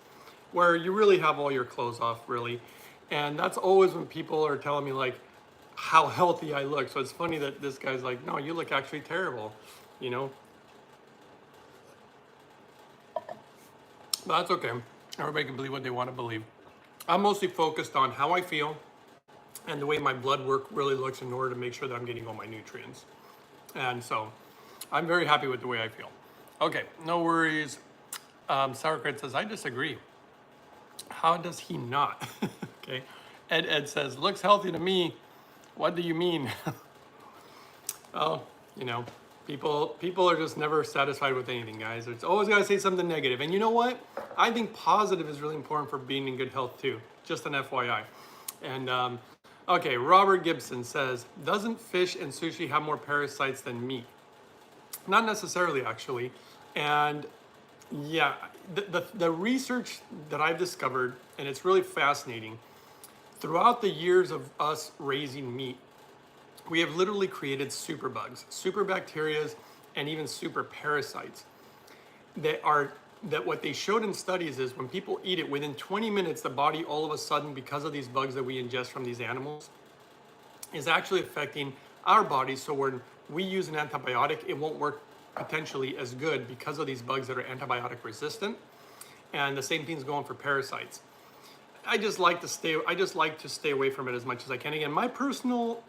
where you really have all your clothes off, really, and that's always when people are telling me like how healthy I look. So it's funny that this guy's like, no, you look actually terrible, you know? But that's okay. Everybody can believe what they want to believe. I'm mostly focused on how I feel and the way my blood work really looks in order to make sure that I'm getting all my nutrients. And so I'm very happy with the way I feel. Okay, no worries. Sauerkraut says, I disagree. How does he not? Okay. Ed says, looks healthy to me. What do you mean? Oh, you know, People are just never satisfied with anything, guys. It's always got to say something negative. And you know what? I think positive is really important for being in good health too. Just an FYI. And okay, Robert Gibson says, doesn't fish and sushi have more parasites than meat? Not necessarily, actually. And yeah, the research that I've discovered, and it's really fascinating, throughout the years of us raising meat, we have literally created superbugs, super bacterias, and even super parasites that what they showed in studies is when people eat it, within 20 minutes, the body all of a sudden, because of these bugs that we ingest from these animals, is actually affecting our bodies. So when we use an antibiotic, it won't work potentially as good because of these bugs that are antibiotic resistant. And the same thing's going for parasites. I just like to stay away from it as much as I can. Again, my personal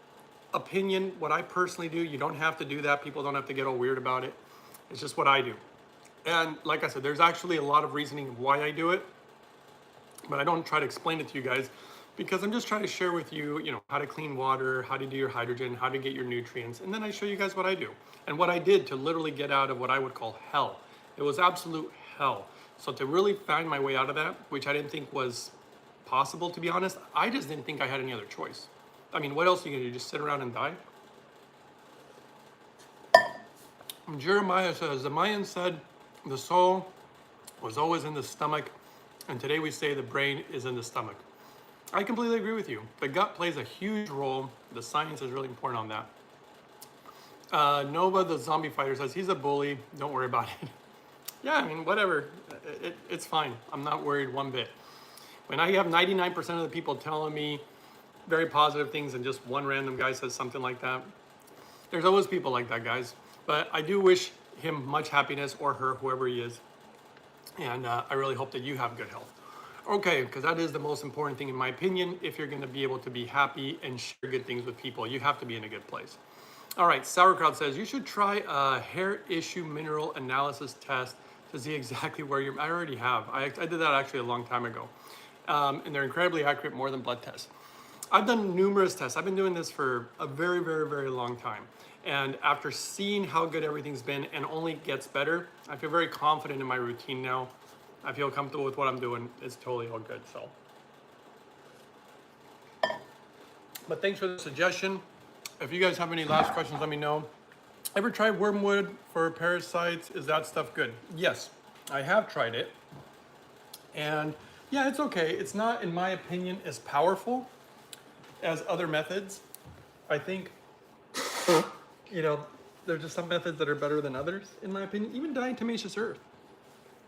opinion, what I personally do, you don't have to do that. People don't have to get all weird about it. It's just what I do. And like I said, there's actually a lot of reasoning why I do it, but I don't try to explain it to you guys because I'm just trying to share with you, you know, how to clean water, how to do your hydrogen, how to get your nutrients, and then I show you guys what I do and what I did to literally get out of what I would call hell. It was absolute hell. So to really find my way out of that, which I didn't think was possible, to be honest, I just didn't think I had any other choice. I mean, what else are you gonna do? Just sit around and die? Jeremiah says, the Mayans said the soul was always in the stomach, and today we say the brain is in the stomach. I completely agree with you. The gut plays a huge role. The science is really important on that. Nova, the zombie fighter, says he's a bully. Don't worry about it. Yeah, I mean, whatever. It's fine. I'm not worried one bit. When I have 99% of the people telling me very positive things and just one random guy says something like that, there's always people like that, guys. But I do wish him much happiness, or her, whoever he is. And I really hope that you have good health. Okay, because that is the most important thing in my opinion. If you're going to be able to be happy and share good things with people, you have to be in a good place. All right, Sauerkraut says you should try a hair issue mineral analysis test to see exactly where you're. I already have. I did that actually a long time ago. And they're incredibly accurate, more than blood tests. I've done numerous tests. I've been doing this for a very, very, very long time. And after seeing how good everything's been and only gets better, I feel very confident in my routine now. I feel comfortable with what I'm doing. It's totally all good, so. But thanks for the suggestion. If you guys have any last questions, let me know. Ever tried wormwood for parasites? Is that stuff good? Yes, I have tried it. And yeah, it's okay. It's not, in my opinion, as powerful as other methods. I think, you know, there's just some methods that are better than others, in my opinion. Even diatomaceous earth.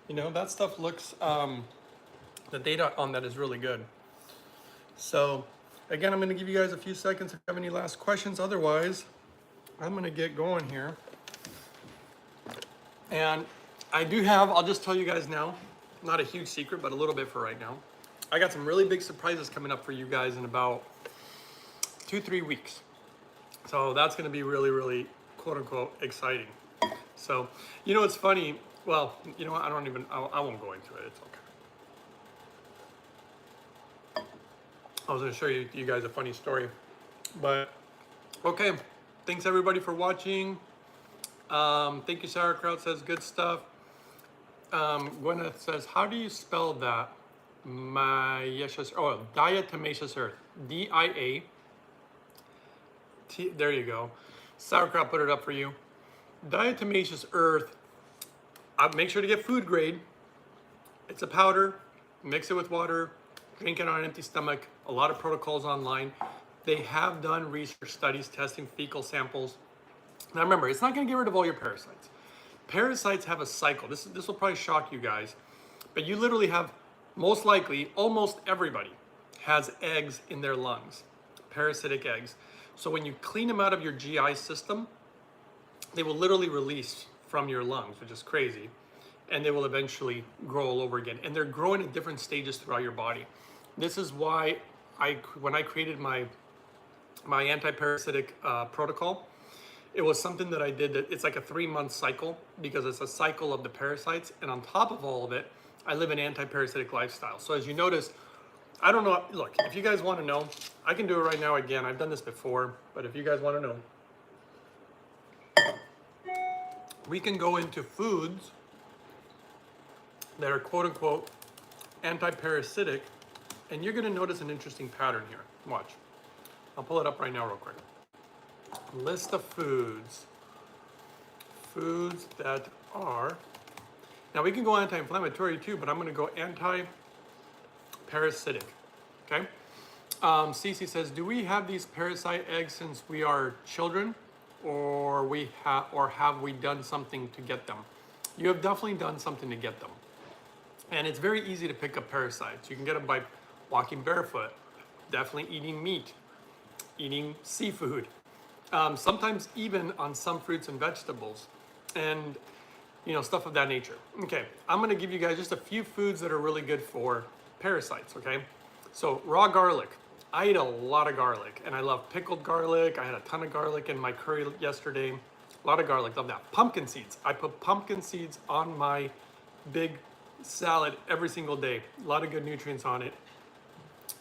You know, that stuff looks, the data on that is really good. So, again, I'm going to give you guys a few seconds if you have any last questions. Otherwise, I'm going to get going here. And I do have, I'll just tell you guys now, not a huge secret, but a little bit for right now. I got some really big surprises coming up for you guys in about 2-3 weeks. So that's going to be really, really, quote unquote, exciting. So, you know, it's funny. Well, you know what? I won't go into it. It's okay. I was going to show you guys a funny story. But, okay. Thanks, everybody, for watching. Thank you, Sauerkraut says good stuff. Gwyneth says, how do you spell that? Diatomaceous earth. D-I-A. There you go. Sauerkraut put it up for you. Diatomaceous earth. Make sure to get food grade. It's a powder. Mix it with water. Drink it on an empty stomach. A lot of protocols online. They have done research studies testing fecal samples. Now remember, it's not going to get rid of all your parasites. Parasites have a cycle. This will probably shock you guys, but you literally have, most likely, almost everybody has eggs in their lungs, parasitic eggs. So when you clean them out of your GI system, they will literally release from your lungs, which is crazy, and they will eventually grow all over again. And they're growing at different stages throughout your body. This is why when I created my anti-parasitic protocol, it was something that I did that it's like a 3-month cycle, because it's a cycle of the parasites. And on top of all of it, I live an anti-parasitic lifestyle. So as you notice, I don't know, look, if you guys want to know, I can do it right now again. I've done this before, but if you guys want to know, we can go into foods that are quote unquote anti-parasitic, and you're gonna notice an interesting pattern here. Watch. I'll pull it up right now real quick. List of foods. Foods that are, now we can go anti-inflammatory too, but I'm gonna go anti-parasitic, okay? Cece says, do we have these parasite eggs since we are children, or have we done something to get them? You have definitely done something to get them. And it's very easy to pick up parasites. You can get them by walking barefoot, definitely eating meat, eating seafood, sometimes even on some fruits and vegetables, and stuff of that nature. Okay, I'm gonna give you guys just a few foods that are really good for parasites, okay? So raw garlic. I eat a lot of garlic, and I love pickled garlic. I had a ton of garlic in my curry yesterday. A lot of garlic, love that. Pumpkin seeds. I put pumpkin seeds on my big salad every single day. A lot of good nutrients on it.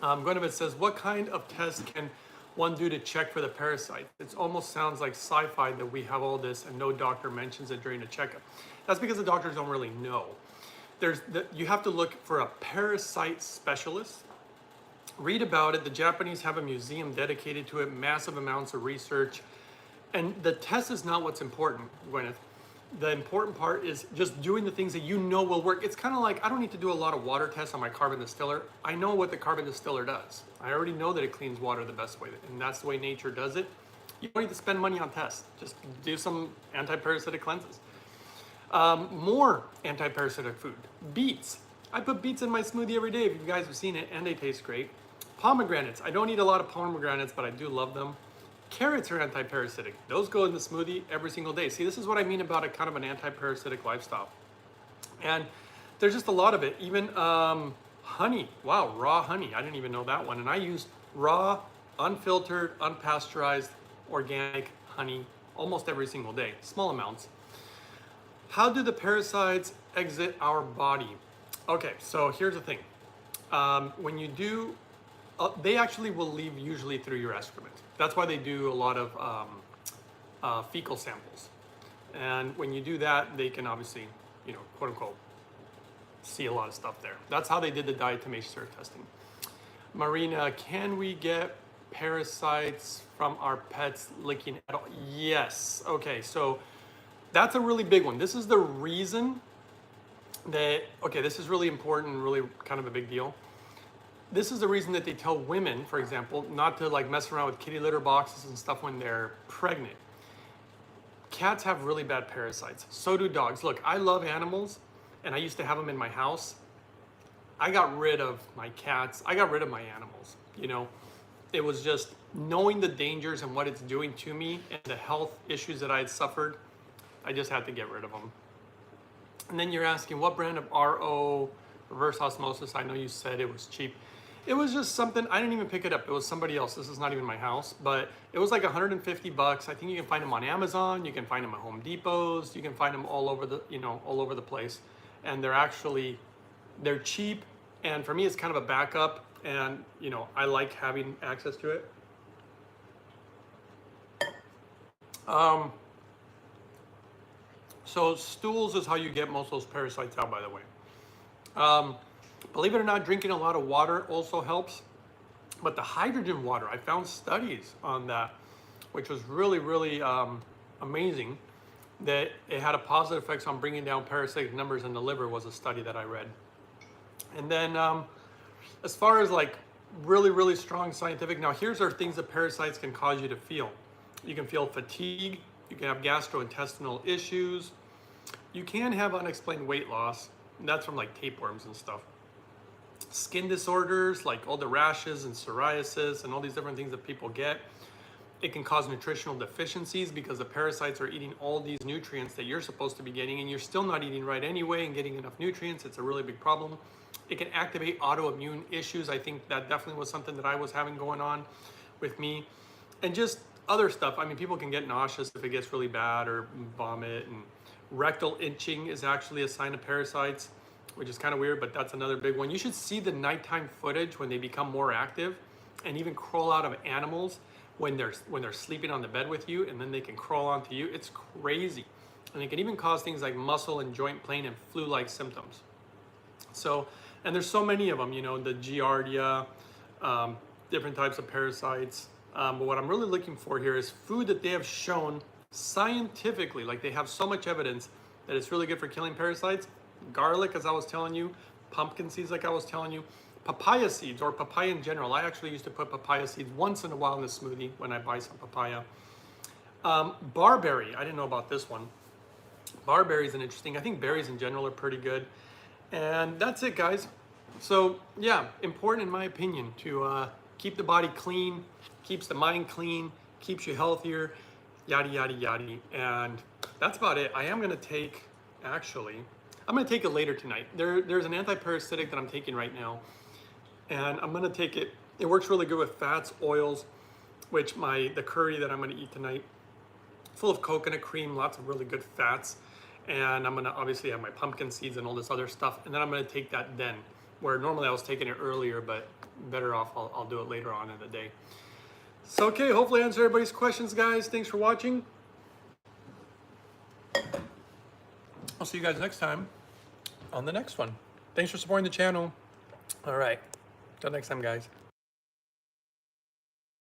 Gwyneth says, what kind of test can one do to check for the parasite? It almost sounds like sci-fi that we have all this and no doctor mentions it during a checkup. That's because the doctors don't really know. You have to look for a parasite specialist. Read about it. The Japanese have a museum dedicated to it, massive amounts of research. And the test is not what's important, Gwyneth. The important part is just doing the things that you know will work. It's kind of like, I don't need to do a lot of water tests on my carbon distiller. I know what the carbon distiller does. I already know that it cleans water the best way, and that's the way nature does it. You don't need to spend money on tests. Just do some anti-parasitic cleanses. More anti-parasitic food. Beets. I put beets in my smoothie every day if you guys have seen it, and they taste great. Pomegranates. I don't eat a lot of pomegranates, but I do love them. Carrots are anti-parasitic. Those go in the smoothie every single day. See, this is what I mean about a kind of an anti-parasitic lifestyle. And there's just a lot of it. Even honey. Wow, raw honey. I didn't even know that one. And I use raw, unfiltered, unpasteurized, organic honey almost every single day. Small amounts. How do the parasites exit our body? Okay, so here's the thing. When you do, they actually will leave usually through your excrement. That's why they do a lot of fecal samples. And when you do that, they can obviously, quote unquote, see a lot of stuff there. That's how they did the diatomaceous testing. Marina, can we get parasites from our pets licking at all? Yes. Okay, so that's a really big one. This is the reason that, okay, this is really important, really kind of a big deal. This is the reason that they tell women, for example, not to like mess around with kitty litter boxes and stuff when they're pregnant. Cats have really bad parasites. So do dogs. Look, I love animals, and I used to have them in my house. I got rid of my cats. I got rid of my animals. It was just knowing the dangers and what it's doing to me and the health issues that I had suffered. I just had to get rid of them. And then you're asking what brand of RO, reverse osmosis? I know you said it was cheap. It was just something, I didn't even pick it up. It was somebody else. This is not even my house, but it was like 150 bucks. I think you can find them on Amazon. You can find them at Home Depots. You can find them all over the, all over the place. And they're cheap. And for me, it's kind of a backup. And, I like having access to it. So stools is how you get most of those parasites out, by the way. Believe it or not, drinking a lot of water also helps. But the hydrogen water, I found studies on that, which was really, really amazing, that it had a positive effects on bringing down parasitic numbers in the liver, was a study that I read. And then as far as like really, really strong scientific, now here's our things that parasites can cause you to feel. You can feel fatigue. You can have gastrointestinal issues. You can have unexplained weight loss. And that's from like tapeworms and stuff. Skin disorders, like all the rashes and psoriasis and all these different things that people get. It can cause nutritional deficiencies because the parasites are eating all these nutrients that you're supposed to be getting, and you're still not eating right anyway and getting enough nutrients. It's a really big problem. It can activate autoimmune issues. I think that definitely was something that I was having going on with me. And just other stuff. I mean, people can get nauseous if it gets really bad, or vomit, and rectal itching is actually a sign of parasites, which is kind of weird, but that's another big one. You should see the nighttime footage when they become more active and even crawl out of animals when they're sleeping on the bed with you, and then they can crawl onto you. It's crazy. And it can even cause things like muscle and joint pain and flu-like symptoms. So, and there's so many of them, you know, the Giardia, different types of parasites. But what I'm really looking for here is food that they have shown scientifically, like they have so much evidence that it's really good for killing parasites. Garlic, as I was telling you, pumpkin seeds, like I was telling you, papaya seeds, or papaya in general. I actually used to put papaya seeds once in a while in the smoothie when I buy some papaya. Barberry, I didn't know about this one. Barberry is an interesting, I think berries in general are pretty good. And that's it, guys. So yeah, important in my opinion to keep the body clean, keeps the mind clean, keeps you healthier, yada, yada, yada. And that's about it. I am gonna take, actually, I'm gonna take it later tonight. There's an anti-parasitic that I'm taking right now. And I'm gonna take it, it works really good with fats, oils, which the curry that I'm gonna eat tonight, full of coconut cream, lots of really good fats. And I'm gonna obviously have my pumpkin seeds and all this other stuff. And then I'm gonna take that then, where normally I was taking it earlier, but better off, I'll do it later on in the day. So, okay, hopefully I answered everybody's questions, guys. Thanks for watching. I'll see you guys next time on the next one. Thanks for supporting the channel. All right, till next time, guys.